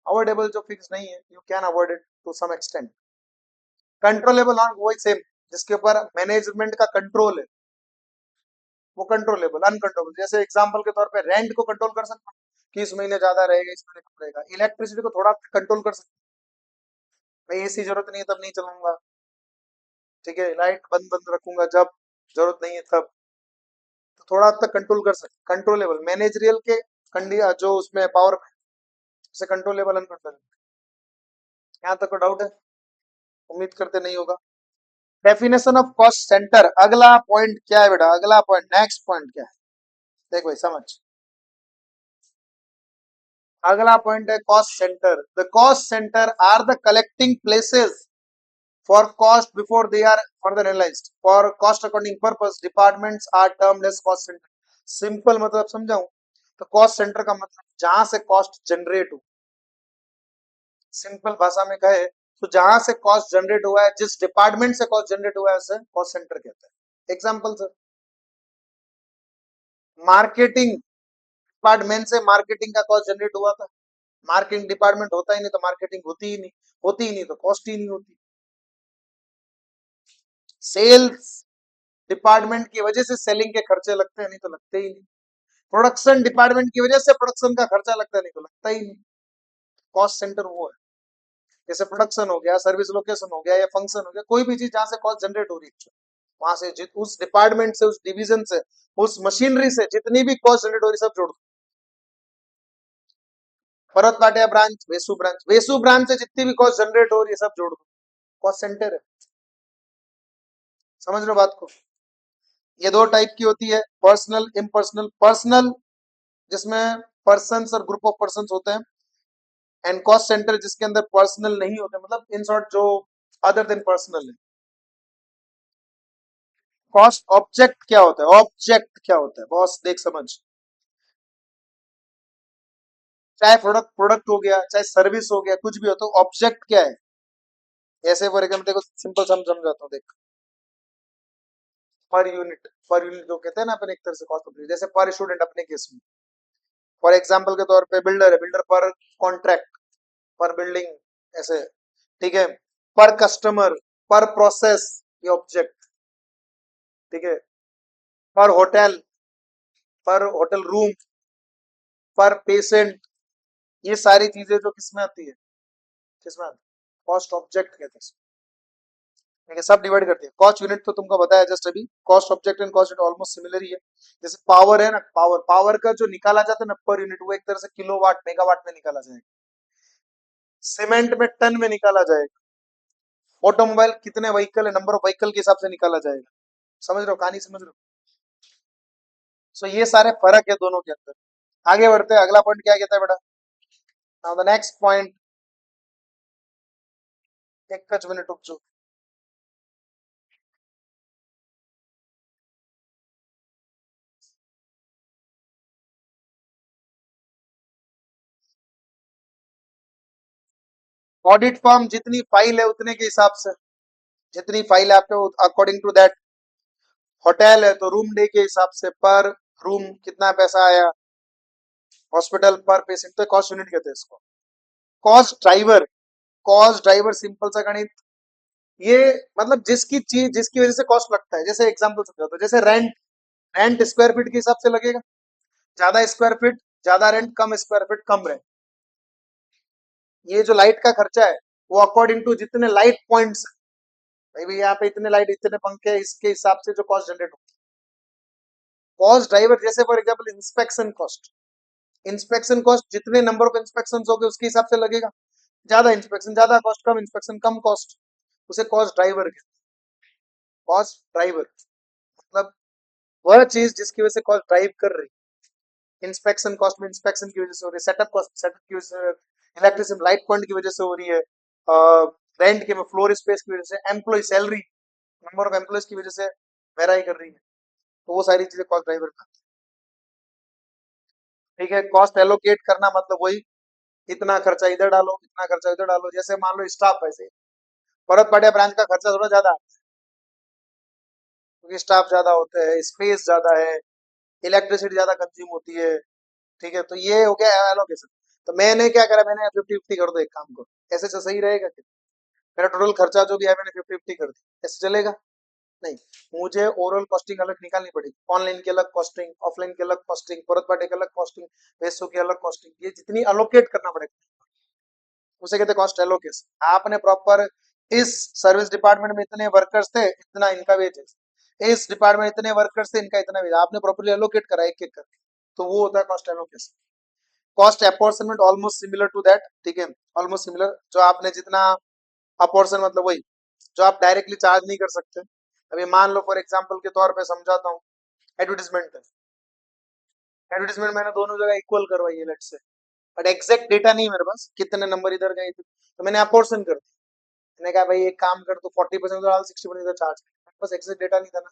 अवॉइडेबल जो फिक्स नहीं है, you can avoid it to some extent. Controllable not, वही सेम, जिसके ऊपर मैनेजमेंट का कंट्रोल है, वो कंट्रोलेबल। अनकंट्रोलेबल जैसे एग्जांपल के तौर पे रेंट को कंट्रोल कर सकता हूँ कि इस महीने ज्यादा रहेगा, इस महीने कम रहेगा। इलेक्ट्रिसिटी को थोड़ा कंट्रोल कर सकता हूँ, भाई एसी जरूरत नहीं है तब नहीं चलाऊंगा, ठीक है, लाइट बंद बंद रखूंगा जब जरूरत नहीं है तब, तो थोड़ा हद तक कंट्रोल कर सकते। कंट्रोलेबल मैनेजरियल के जो उसमें पावर से कंट्रोलेबल अनकंट्रोलेबल, यहाँ तक को डाउट है? उम्मीद करते नहीं होगा। डेफिनेशन ऑफ कॉस्ट सेंटर, अगला पॉइंट क्या है बेटा, अगला पॉइंट, नेक्स्ट पॉइंट क्या है, देख भाई समझ। अगला पॉइंट है cost centre. The cost centre are the collecting places for cost before they are further analysed for cost accounting purpose, departments are termed as cost centre. Simple मतलब समझाऊं तो कॉस्ट सेंटर का मतलब जहां से कॉस्ट जनरेट हो, simple भाषा में कहे तो जहां से कॉस्ट जनरेट हुआ है, जिस डिपार्टमेंट से कॉस्ट जनरेट हुआ है उसे कॉस्ट सेंटर कहते हैं। एग्जांपल सर, मार्केटिंग डिपार्टमेंट से मार्केटिंग का कॉस्ट जनरेट हुआ था। मार्केटिंग डिपार्टमेंट होता ही नहीं तो मार्केटिंग होती ही नहीं, होती ही नहीं तो कॉस्ट ही नहीं होती। सेल्स डिपार्टमेंट की वजह से सेलिंग के खर्चे लगते हैं, नहीं तो लगते ही नहीं। प्रोडक्शन डिपार्टमेंट की वजह से प्रोडक्शन का खर्चा लगता है, नहीं तो लगता ही नहीं। कॉस्ट सेंटर वो है, जैसे प्रोडक्शन हो गया, सर्विस लोकेशन हो गया या फंक्शन हो गया, कोई भी चीज जहां से कॉस्ट जनरेट हो रही है वहां से उस डिपार्टमेंट से, उस डिवीजन से, उस मशीनरी से जितनी भी कॉस्ट जनरेट हो रही सब जोड़ दो। Parvat Patiya branch, Vesu branch, Vesu branch से जितनी भी कॉस्ट जनरेट हो रही है सब जोड़ दो, कॉस्ट सेंटर है। समझ रहे हो बात को? ये दो टाइप की होती है, पर्सनल, इम्पर्सनल। पर्सनल जिसमें पर्सन और ग्रुप ऑफ पर्सन होते हैं, एंड कॉस्ट सेंटर जिसके अंदर पर्सनल नहीं होते, मतलब इन शॉर्ट जो अदर देन पर्सनल है। कॉस्ट ऑब्जेक्ट क्या होता है, ऑब्जेक्ट क्या होता है बॉस, देख समझ। चाहे प्रोडक्ट प्रोडक्ट हो गया, चाहे सर्विस हो गया, कुछ भी हो तो ऑब्जेक्ट क्या है। ऐसे फॉर एग्जाम्पल देखो, सिंपल समझाता हूँ देख। पर यूनिट जो कहते हैं ना अपन, एक तरह से कॉस्ट ऑफ, जैसे पर स्टूडेंट अपने केस में, फॉर एग्जाम्पल के तौर पे बिल्डर है, बिल्डर पर कॉन्ट्रैक्ट, पर बिल्डिंग, ऐसे, ठीक है। पर कस्टमर, पर प्रोसेस, ये ऑब्जेक्ट, ठीक है। पर होटल, पर होटल रूम, पर पेशेंट, ये सारी चीजें जो किसमें आती है, किसमें आती है, कॉस्ट ऑब्जेक्ट कहते हैं। ठीक है, सब डिवाइड करते हैं। कॉस्ट यूनिट तो तुमको बताया जस्ट अभी, cost object and cost unit almost similar ही है। जैसे पावर है ना, पावर, पावर का जो निकाला जाता है ना पर यूनिट, वो एक तरह से किलोवाट मेगावाट में निकाला जाएगा। सीमेंट में टन में निकाला जाएगा। ऑटोमोबाइल कितने व्हीकल है, नंबर ऑफ व्हीकल के हिसाब से निकाला जाएगा। समझ रहे हो कहानी, समझ रहे हो? सो ये सारे फर्क है दोनों के अंदर। आगे बढ़ते हैं, अगला पॉइंट क्या कहता है बेटा। नाउ द नेक्स्ट पॉइंट, एक मिनट रुक जाओ। ऑडिट फॉर्म जितनी फाइल है उतने के हिसाब से, जितनी फाइल है आपके अकॉर्डिंग टू दैट। होटल है तो रूम डे के हिसाब से पर रूम कितना पैसा आया, हॉस्पिटल पर पेशेंट, तो कॉस्ट यूनिट कहते हैं इसको। Cost driver, cost driver simple सा गणित, ये मतलब जिसकी चीज जिसकी वजह से कॉस्ट लगता है। जैसे एग्जांपल समझाता हूं, जैसे रेंट, रेंट स्क्वायर फीट के हिसाब से लगेगा। ज्यादा स्क्वायर फीट ज्यादा रेंट, कम स्क्वायर फीट कम रेंट। ये जो लाइट का खर्चा है वो अकॉर्डिंग टू जितने लाइट पॉइंट्स, भाई भाई यहाँ पे इतने लाइट, इतने पंखे, इसके हिसाब से जो कॉस्ट जनरेट होती है। कॉस्ट ड्राइवर जैसे for example inspection cost, inspection cost जितने नंबर ऑफ इंस्पेक्शन हो गए उसके हिसाब से लगेगा। ज्यादा इंस्पेक्शन ज्यादा कॉस्ट, कम इंस्पेक्शन कम कॉस्ट, उसे कॉस्ट ड्राइवर कहते हैं। कॉस्ट ड्राइवर मतलब वह चीज जिसकी वजह से कॉस्ट ड्राइव कर रही है। इंस्पेक्शन कॉस्ट में इंस्पेक्शन की वजह से हो रही है, सेटअप कॉस्ट सेटअप की वजह से, इलेक्ट्रिसिटी लाइट पॉइंट की वजह से हो रही है, रेंट के में फ्लोर स्पेस की वजह से, employ salary, number of employees की वजह से वेराई कर रही है। तो वो सारी चीजें कॉस्ट ड्राइवर का। ठीक है, कॉस्ट एलोकेट करना मतलब वही, इतना खर्चा इधर डालो, इतना खर्चा इधर डालो। जैसे मान लो स्टाफ, ऐसे परत पाटिया ब्रांच का खर्चा थोड़ा ज्यादा है, क्योंकि स्टाफ ज्यादा होते हैं, स्पेस ज्यादा है, इलेक्ट्रिसिटी ज्यादा कंज्यूम होती है। ठीक है, तो ये हो गया एलोकेशन। तो मैंने क्या करा, मैंने 50-50 कर दो, एक काम करो, ऐसे से सही रहेगा क्या? मेरा टोटल खर्चा जो भी है मैंने 50-50 कर दी, ऐसे चलेगा? नहीं, मुझे ओवरऑल कॉस्टिंग अलग निकालनी पड़ेगी। ऑनलाइन की अलग कॉस्टिंग, ऑफलाइन की अलग कॉस्टिंग, परत पाटे की अलग कॉस्टिंग, वेस्टो की अलग कॉस्टिंग, ये जितनी अलोकेट करना पड़ेगा उसे कहते हैं कॉस्ट एलोकेशन। आपने प्रॉपर इस सर्विस डिपार्टमेंट में इतने वर्कर्स थे, इतना इनका वेज है, इस डिपार्टमेंट में इतने वर्कर्स थे, इनका इतना वेज, आपने प्रॉपरली एलोकेट करा एक एक करके, तो वो होता है cost allocation. Cost apportionment almost similar to that, ठीक है, ऑलमोस्ट सिमिलर। जो आपने जितना अपॉर्चन मतलब वही जो आप डायरेक्टली चार्ज नहीं कर सकते। अभी मान लो फॉर एग्जांपल के तौर पे समझाता हूँ, एडवर्टीजमेंट है, एडवर्टीजमेंट मैंने दोनों जगह इक्वल करवाई है let's say, but exact data नहीं है मेरे पास कितने नंबर इधर गए थे, तो मैंने अपॉर्शन कर दिया। मैंने कहा भाई एक काम कर, तो 40% डाल, 60% चार्ज, बस एग्जैक्ट डेटा नहीं था ना।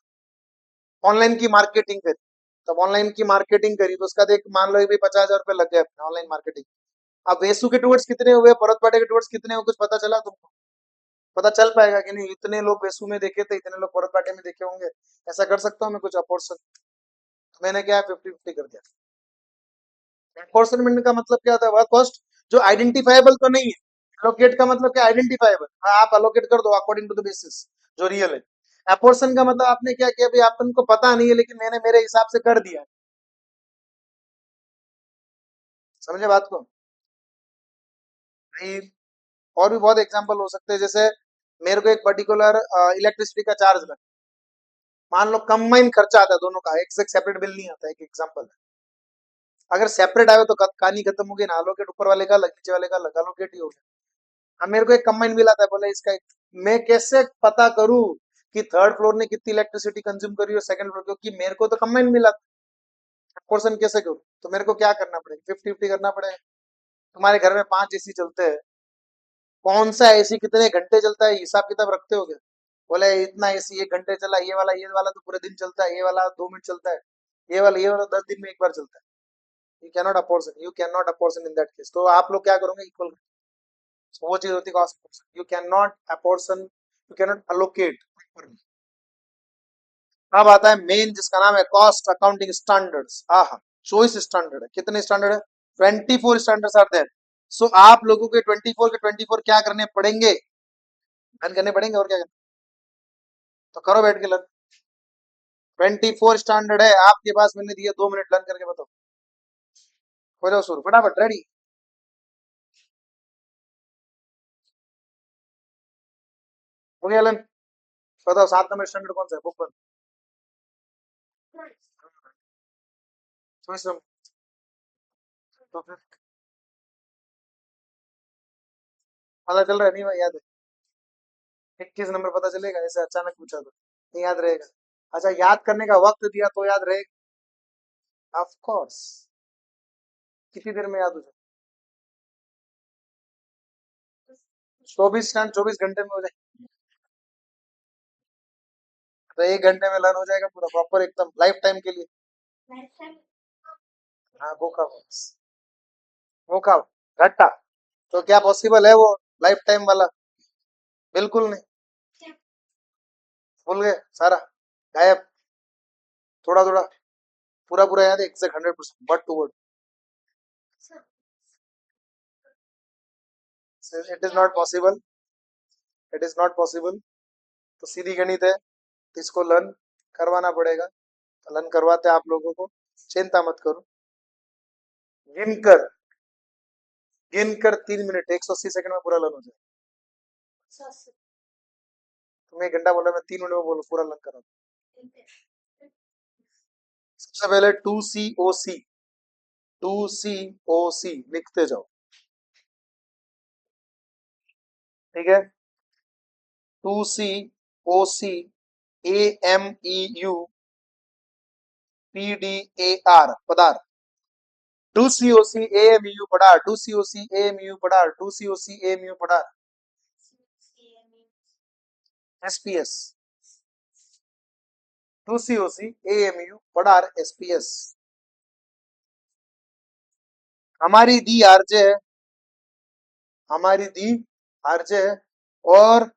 ऑनलाइन की मार्केटिंग करी, तब ऑनलाइन की मार्केटिंग करी तो उसका देख मान लो भी 50,000 रुपये लग गए अपने ऑनलाइन मार्केटिंग। अब वेसु के टूवर्ड्स कितने हुए, परत पाटे के टूवर्ड्स कितने हुए, कुछ पता चला तुमको? पता चल पाएगा कि नहीं, इतने लोग वेसु में देखे थे, इतने लोग परत पाटे में देखे होंगे, ऐसा कर सकता हूँ मैं कुछ अपोर्शन? तो मैंने क्या 50-50 कर दिया। अपोर्शनमेंट का मतलब क्या होता है, वह कॉस्ट जो आइडेंटिफाइबल तो नहीं है। एलोकेट का मतलब क्या, आइडेंटिफाइबल, हाँ आप अलोकेट कर दो अकॉर्डिंग टू द बेसिस जो रियल है। अपोर्शन का मतलब आपने क्या किया, भाई अपन को पता नहीं है लेकिन मैंने मेरे हिसाब से कर दिया। समझे बात को भाई? और भी बहुत एग्जांपल हो सकते हैं, जैसे मेरे को एक पर्टिकुलर इलेक्ट्रिसिटी का चार्ज लगा, मान लो कंबाइन खर्चा आता है दोनों का, एक से सेपरेट बिल नहीं आता, एक एग्जांपल है। अगर सेपरेट आए तो कहानी खत्म होगी ना, अलोकेट ऊपर वाले का अलग, नीचे वाले का अलग, अलोकेट ही हो गया। अब मेरे को एक कंबाइन बिल आता है, बोले इसका मैं कैसे पता करूं कि थर्ड फ्लोर ने कितनी इलेक्ट्रिसिटी कंज्यूम करी और सेकंड फ्लोर, क्योंकि मेरे को तो कंबाइन मिला, पोर्सन कैसे करूं? तो मेरे को क्या करना पड़ेगा, 50-50 करना पड़ेगा। तुम्हारे घर में 5 एसी चलते हैं, कौन सा एसी कितने घंटे चलता है, हिसाब किताब रखते हो क्या? बोले इतना एसी 1 घंटे चला, ये वाला तो पूरे दिन चलता है, ये वाला 2 मिनट चलता है, ये वाला 10 दिन में एक बार चलता है। You can not apportion, you can not apportion in that case. तो आप लोग क्या करोगे, इक्वल। वो चीज होती है cost apportion, you can not apportion, you can not allocate. अब आता है मेन जिसका नाम है कॉस्ट अकाउंटिंग स्टैंडर्ड्स। हाँ, 24 स्टैंडर्ड है, कितने स्टैंडर्ड है? 24 स्टैंडर्ड्स आर देयर। सो आप लोगों के 24 के 24 क्या करने पड़ेंगे, लर्न करने पड़ेंगे, और क्या करना? तो करो बैठ के लर्न। 24 स्टैंडर्ड है आपके पास, मैंने दिए 2 मिनट, लर्न करके बताओ। हो जाओ शुरू फटाफट, रेडी? हो गया लर्न? बताओ 7 नंबर स्टैंडर्ड कौन सा है, बुक बंद। चॉइस नंबर, तो फिर पता चल रहा है नहीं भाई, याद है? 21 नंबर पता चलेगा ऐसे अचानक पूछा तो नहीं याद रहेगा? अच्छा, याद करने का वक्त दिया तो याद रहेगा, ऑफ कोर्स। कितनी देर में याद हो जाए? 24 घंटे में हो जाए, तो 1 घंटे में लर्न हो जाएगा पूरा प्रॉपर एकदम लाइफ टाइम के लिए। हाँ भूखा, भूखा घट्टा, तो क्या पॉसिबल है वो लाइफ टाइम वाला? बिल्कुल नहीं। भूल गए सारा, गायब, थोड़ा थोड़ा, पूरा पूरा याद है exact 100% word to word? It is not possible, it is not possible. तो सीधी गणित है, तो इसको लर्न करवाना पड़ेगा, तो लर्न करवाते हैं आप लोगों को, चिंता मत करो। गिनकर, गिनकर 3 मिनट 180 सेकंड में पूरा लर्न हो जाए। तुम 1 घंटा बोला, मैं 3 मिनट में बोलो पूरा लर्न करा। सबसे पहले 2COC, 2COC लिखते जाओ, ठीक है? 2COC, AMEU, पदार, 2COC AMEU पढ़ा, 2COC AMEU पढ़ा, 2COC AMEU पढ़ा, SPS, 2COC AMEU पढ़ा, SPS। हमारी दी आरजे है, हमारी दी आरजे है, और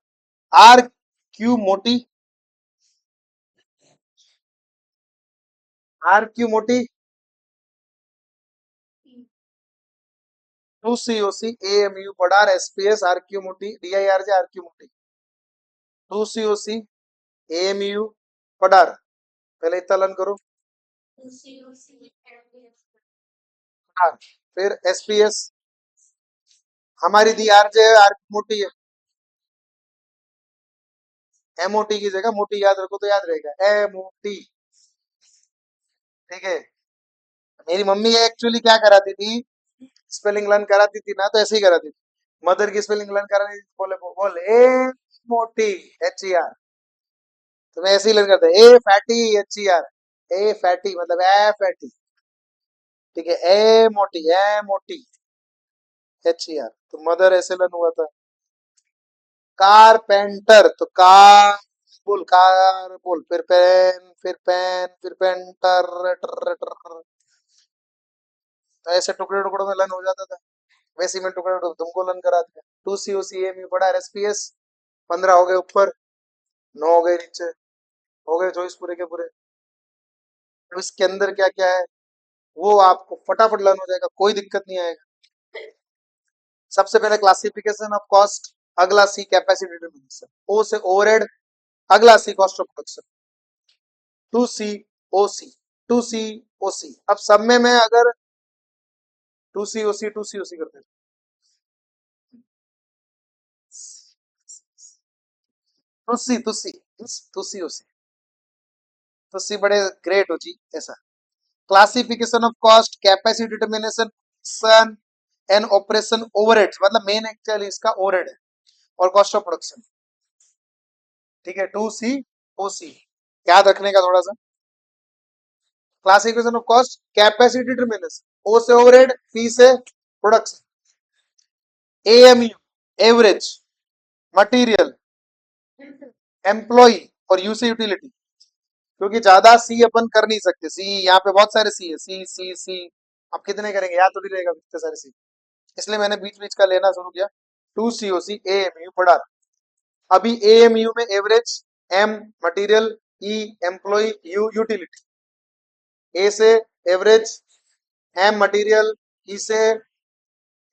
आर क्यू मोटी, आर क्यू मोटी, 2COC AMEU पढ़ा, SPS आर क्यू मोटी, DIRJ आर क्यू मोटी, 2COC AMEU पढ़ा। पहले इतना लर्न करो, हाँ। फिर SPS, हमारी दी आरजे है, आर क्यू मोटी है, MOT की जगह मोटी याद रखो तो याद रहेगा, MOT, ठीक है? मेरी मम्मी एक्चुअली क्या कराती थी, स्पेलिंग लर्न कराती थी ना, तो ऐसे ही कराती थी। मदर की स्पेलिंग लर्न करानी थी, बोले बोल ए मोटी एच ई आर, तो मैं ऐसे ही लर्न करता ए फैटी एच ई आर, ए फैटी मतलब ए फैटी, ठीक है, ए मोटी एच ई आर, तो मदर ऐसे लर्न हुआ था। कारपेंटर, तो कार बोल, फिर पेन, फिर पेंटर, तो ऐसे टुकड़े टुकड़ों में लर्न हो जाता था। वैसे ही मैं टुकड़े टुकड़े तुमको लर्न करा दिया। 2COC में पढ़ा RSPS, 15 हो गए ऊपर, 9 हो गए नीचे, हो गए 24 पूरे के पूरे। अब इसके अंदर क्या क्या है वो आपको फटाफट लर्न हो जाएगा, कोई दिक्कत नहीं आएगा। सबसे पहले क्लासिफिकेशन ऑफ कॉस्ट, अगला सी कैपेसिटी डिटरमिनेशन, ओ से ओवरहेड, अगला सी cost of production. 2COC, 2COC, अब सब में मैं अगर 2COC करते हैं, 2COC, तो सी बड़े ग्रेट हो जी ऐसा। Classification of cost, capacity determination, sun and operation overheads, मतलब मेन एक्चुअली इसका ओवरहेड है, और कॉस्ट ऑफ प्रोडक्शन, ठीक है। 2COC याद रखने का थोड़ा सा। Classification of cost, capacity determination, O से ओवरहेड, पी से production, AMU average, material, employ, और यू से यूटिलिटी। क्योंकि ज्यादा सी अपन कर नहीं सकते, सी यहाँ पे बहुत सारे सी है, सी सी सी, आप कितने करेंगे, याद थोड़ी रहेगा इतने सारे सी, इसलिए मैंने बीच बीच का लेना शुरू किया। 2COC AMU पढ़ा, अभी AMU में average, M material, E employ, U utility. A से एवरेज, एम मटेरियल, ई से,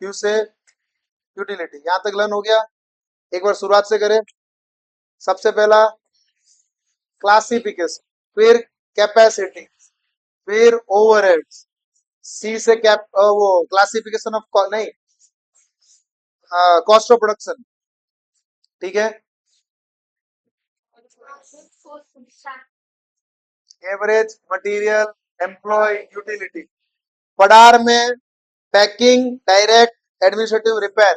यू से यूटिलिटी। यहां तक लर्न हो गया। एक बार शुरुआत से करें। सबसे पहला क्लासिफिकेशन, फिर कैपेसिटी, फिर ओवरहेड्स, सी से कैप वो क्लासिफिकेशन ऑफ नहीं, कॉस्ट ऑफ प्रोडक्शन, ठीक है, एवरेज, मटेरियल, एम्प्लॉय, यूटिलिटी। पडार में packing, direct, administrative, repair,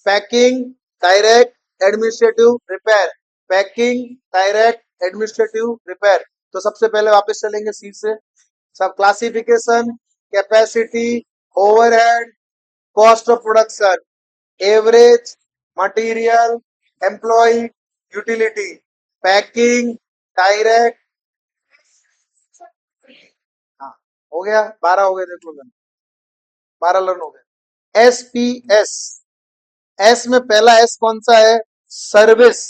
packing, direct, administrative, repair, packing, direct, administrative, repair. तो सबसे पहले वापस चलेंगे सी से, सब classification, capacity, overhead, cost of production, average, material, employ, utility, packing, direct. हाँ, हो गया, 12 हो गए, देख लो, 12 लर्न हो गए। SPS, एस में पहला एस कौन सा है, service,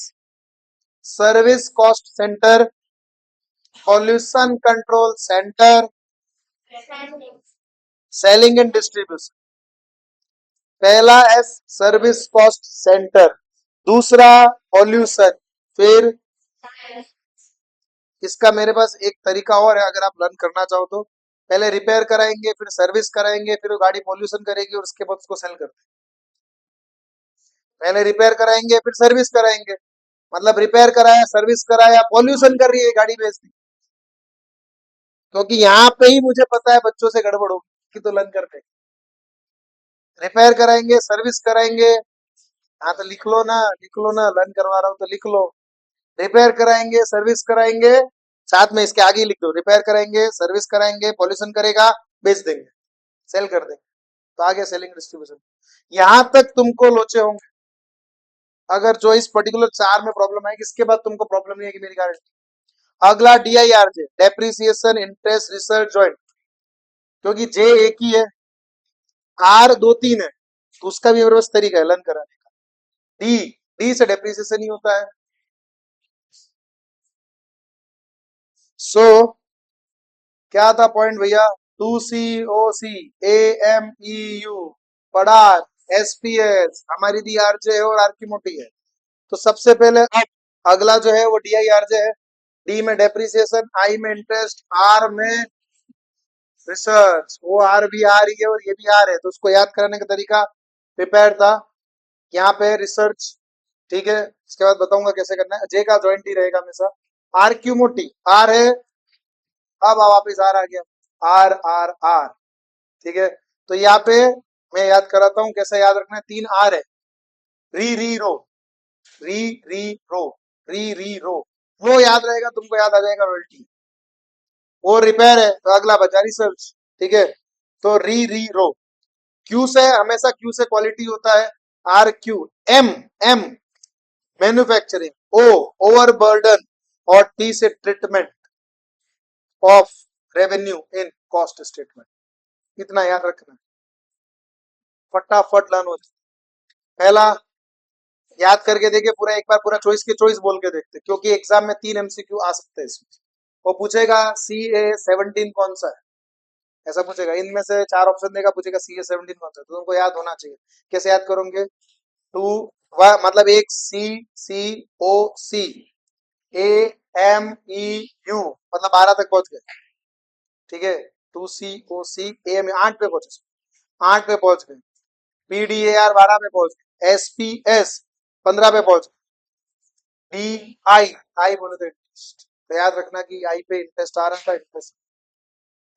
service cost centre, pollution control centre, selling and distribution. पहला एस सर्विस कॉस्ट सेंटर, दूसरा पॉल्यूशन, फिर इसका मेरे पास एक तरीका और है, अगर आप लर्न करना चाहो तो। पहले रिपेयर कराएंगे, फिर सर्विस कराएंगे, फिर वो गाड़ी पॉल्यूशन करेगी, और उसके बाद उसको सेल करते हैं। पहले रिपेयर कराएंगे, फिर सर्विस कराएंगे, मतलब रिपेयर कराया, सर्विस कराया, पॉल्यूशन कर रही है गाड़ी बेचती। क्योंकि यहाँ पे ही मुझे पता है बच्चों से गड़बड़ होगी, तो लर्न करते हैं। रिपेयर कराएंगे, सर्विस कराएंगे, हाँ तो लिख लो ना, लर्न करवा रहा हूँ तो लिख लो। रिपेयर कराएंगे, सर्विस कराएंगे, साथ में इसके आगे ही लिख दो, रिपेयर कराएंगे, सर्विस कराएंगे, पॉल्यूशन करेगा, बेच देंगे, सेल कर देंगे। तो आगे सेलिंग डिस्ट्रीब्यूशन। यहां तक तुमको लोचे होंगे। अगर जो इस पर्टिकुलर 4 में प्रॉब्लम आएगी, इसके बाद तुमको प्रॉब्लम नहीं है, कि मेरी गारंटी। अगला DIRJ, depreciation, interest, research, joint, क्योंकि जे एक ही है, आर 2 3 है, तो उसका भी मेरे पास तरीका है लर्न कराने का। डी, डी से डेप्रिसिएशन ही होता है। सो क्या था पॉइंट भैया, 2COC, AMEU, पडार, SPS, हमारी DRJ है और आर की मोटी है। तो सबसे पहले अब अगला जो है वो DIRJ है। डी में डेप्रिसिएशन, आई में इंटरेस्ट, आर में रिसर्च, वो आर भी आ रही है और ये भी आ रहे हैं, तो उसको याद कराने का तरीका प्रिपेयर था। यहाँ पे रिसर्च, ठीक है, इसके बाद बताऊंगा कैसे करना है। जे का ज्वाइंट ही रहेगा हमेशा। आर क्यू मोटी, आर है, अब वापिस आर आ गया, आर आर आर, ठीक है। तो यहाँ पे मैं याद कराता हूँ कैसे याद रखना है। 3 R है, री रो, री रो, री रो, वो याद रहेगा, तुमको याद आ जाएगा रॉयल्टी। वो रिपेयर है तो अगला बचा रिसर्च। ठीक है, तो री रो। क्यू से हमेशा क्यू से क्वालिटी होता है, RQ। एम, एम मैन्युफैक्चरिंग, ओ ओवरबर्डन, और टी से treatment of revenue in cost statement. इतना याद रखना है, फटाफट लर्न हो जाए। पहला याद करके देखिए पूरा, एक बार पूरा चॉइस के चॉइस बोल के देखते, क्योंकि एग्जाम में 3 MCQ आ सकते हैं इसमें। वो पूछेगा CA17 कौन सा है, ऐसा पूछेगा। इनमें से 4 ऑप्शन देगा, पूछेगा CA17 कौन सा है, तो तुमको याद होना चाहिए। कैसे याद करोगे? टू, मतलब एक CCOC, AMEU, मतलब 12 तक पहुंच गए। ठीक है, 2COC AM 8 पे पहुंचे, 8 पे पहुंच गए। PDAR 12 पे पहुंच गए। SPS 15 पे पहुंच गए। DI, आई बोले तो इंटरेस्ट, तो याद रखना कि आई पे इंटरेस्ट आ रहा था। इंटरेस्ट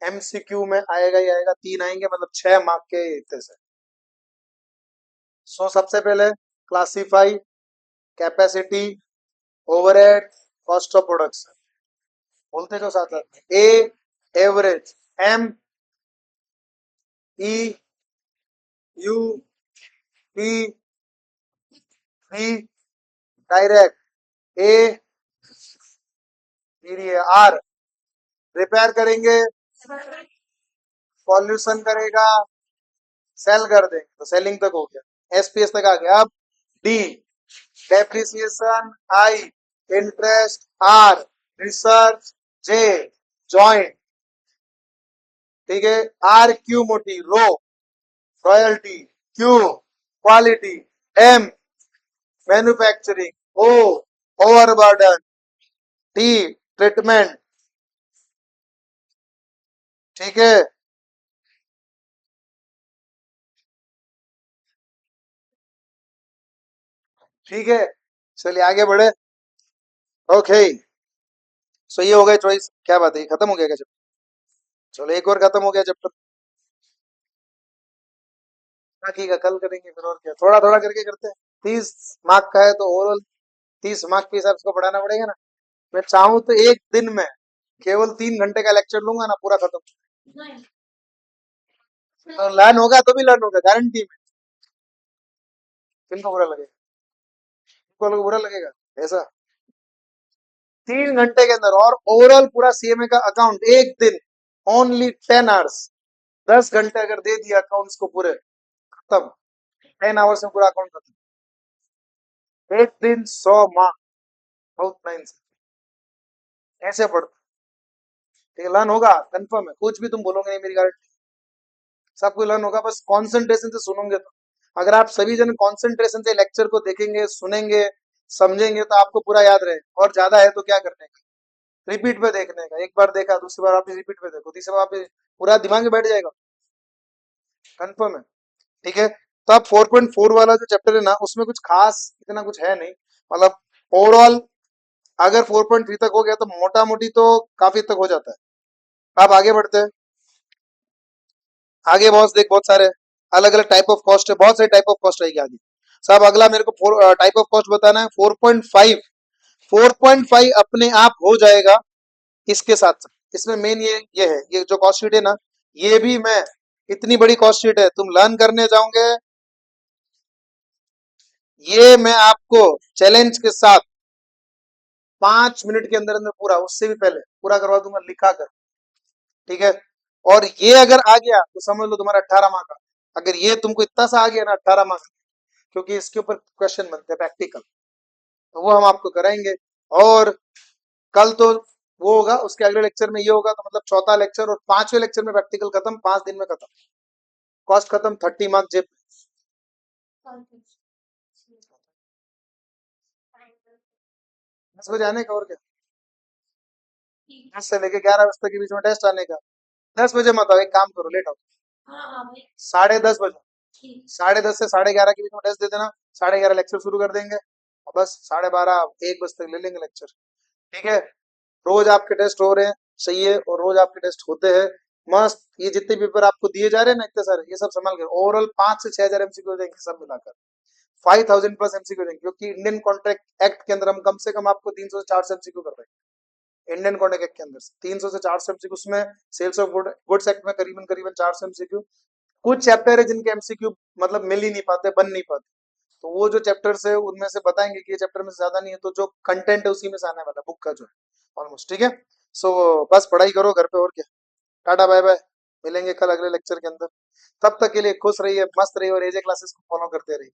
MCQ में आएगा ही आएगा, 3 आएंगे, मतलब 6 मार्क के इंटरेस्ट है। सो सबसे पहले classify, capacity, overhead, cost of production, बोलते जो साथ साथ। A average, M E U P V direct, A R repair करेंगे, पॉल्यूशन करेगा, सेल कर देंगे, तो सेलिंग तक हो गया, SPS तक आ गया। अब D depreciation, I interest, R research, J joint. ठीक है, RQ मोटी, रो royalty, Q quality, M manufacturing, O overburden, T treatment. ठीक है, ठीक है, चलिए आगे बढ़े। ओके, सो ये हो गए चॉइस। क्या बात है, ये खत्म हो गया क्या चैप्टर? चलो एक और खत्म हो गया चैप्टर, बाकी का कल करेंगे फिर, और क्या, थोड़ा थोड़ा करके करते हैं। 30 मार्क का है तो ओवरऑल 30 मार्क के हिसाब से पढ़ाना पड़ेगा ना। मैं चाहूँ तो एक दिन में केवल 3 घंटे का लेक्चर लूंगा ना, पूरा खत्म। तो लर्न होगा तो भी लर्न होगा, गारंटी में। किनको बुरा लगेगा? किनको बुरा लगेगा ऐसा? 3 घंटे के अंदर, और ओवरऑल पूरा CMA का अकाउंट एक दिन, ओनली 10 आवर्स। 10 घंटे अगर दे दिया अकाउंट्स को पूरे, खत्म। 10 आवर्स में पूरा अकाउंट खत्म। एक दिन 100 मार्क, बहुत नाइन से ऐसे पढ़ता। ठीक है, लर्न होगा कंफर्म है, कुछ भी तुम बोलोगे नहीं, मेरी गारंटी। सब कुछ लर्न होगा, बस कंसंट्रेशन से सुनोगे तो। अगर आप सभी जन कंसंट्रेशन से लेक्चर को देखेंगे, सुनेंगे, समझेंगे, तो आपको पूरा याद रहेगा। और ज्यादा है तो क्या करने का, रिपीट पे देखने का। एक बार देखा, दूसरी बार आप रिपीट पे देखो, तीसरी बार आप पूरा दिमाग में बैठ जाएगा, कंफर्म है। ठीक है, तो अब 4.4 वाला जो चैप्टर है ना, उसमें कुछ खास इतना कुछ है नहीं, मतलब ओवरऑल अगर 4.3 तक हो गया तो मोटा मोटी तो काफी तक हो जाता है। अब आगे बढ़ते हैं। आगे बहुत देख, बहुत सारे अलग अलग टाइप ऑफ कॉस्ट है, बहुत सारे टाइप ऑफ कॉस्ट आएगी आगे। सब अगला मेरे को टाइप ऑफ कॉस्ट बताना है। 4.5, 4.5 अपने आप हो जाएगा इसके साथ साथ। इसमें मेन ये है, ये जो कॉस्ट शीट है ना, ये भी मैं, इतनी बड़ी कॉस्ट शीट है, तुम लर्न करने जाओगे, ये मैं आपको चैलेंज के साथ 5 मिनट के अंदर अंदर पूरा, उससे भी पहले पूरा करवा दूंगा लिखा कर। ठीक है, और ये अगर आ गया तो समझ लो तुम्हारा 18 मार्क का। अगर ये तुमको इतना सा आ गया ना, 18 मार्क, क्योंकि इसके ऊपर क्वेश्चन बनते हैं प्रैक्टिकल, तो वो हम आपको कराएंगे। और कल तो वो होगा, उसके अगले लेक्चर में ये होगा, तो मतलब चौथा लेक्चर, और 5वें लेक्चर में प्रैक्टिकल खत्म, 5 दिन में खत्म, कॉस्ट खत्म, 30 मार्क जेब। 10 बजे आने का, और क्या, 10 से लेके 11 बजे तक के बीच में टेस्ट आने का। 10 बजे मत आओ, एक काम करो, लेट आओ, 10:30 बजे, 10:30 से 11:30 के बीच में टेस्ट दे देना। 11:30 लेक्चर शुरू कर देंगे, और बस 12:30 1 बजे तक ले लेंगे लेक्चर। ठीक है, रोज आपके टेस्ट हो रहे हैं, सही है, और रोज आपके टेस्ट होते हैं। मस्त, ये जितने पेपर आपको दिए जा रहे हैं ना इतने सारे, ये सब संभाल के ओवरऑल 5 से 6 हजार एमसीक्यू हो जाएंगे सब मिलाकर, 5000 प्लस एमसीक्यू हो जाएंगे, क्योंकि इंडियन कॉन्ट्रैक्ट एक्ट के अंदर हम कम से कम आपको 300 से 400 एमसीक्यू कर रहे हैं। इंडियन कॉन्ट्रैक्ट एक्ट के अंदर 300 से 400 एमसीक्यू, उसमें सेल्स ऑफ गुड्स एक्ट में करीबन करीबन 400 एमसीक्यू। कुछ चैप्टर है जिनके एमसीक्यू मतलब मिल ही नहीं पाते, बन नहीं पाते, तो वो जो चैप्टर्स है उनमें से बताएंगे कि ये चैप्टर में से ज्यादा नहीं है, तो जो कंटेंट है उसी में से आने वाला बुक का जो है ऑलमोस्ट, ठीक है। सो बस पढ़ाई करो घर पे, और क्या। टाटा बाय बाय, मिलेंगे कल अगले लेक्चर के अंदर। तब तक के लिए खुश रहिए, मस्त रहिए, और एजे क्लासेस को फॉलो करते रहिए।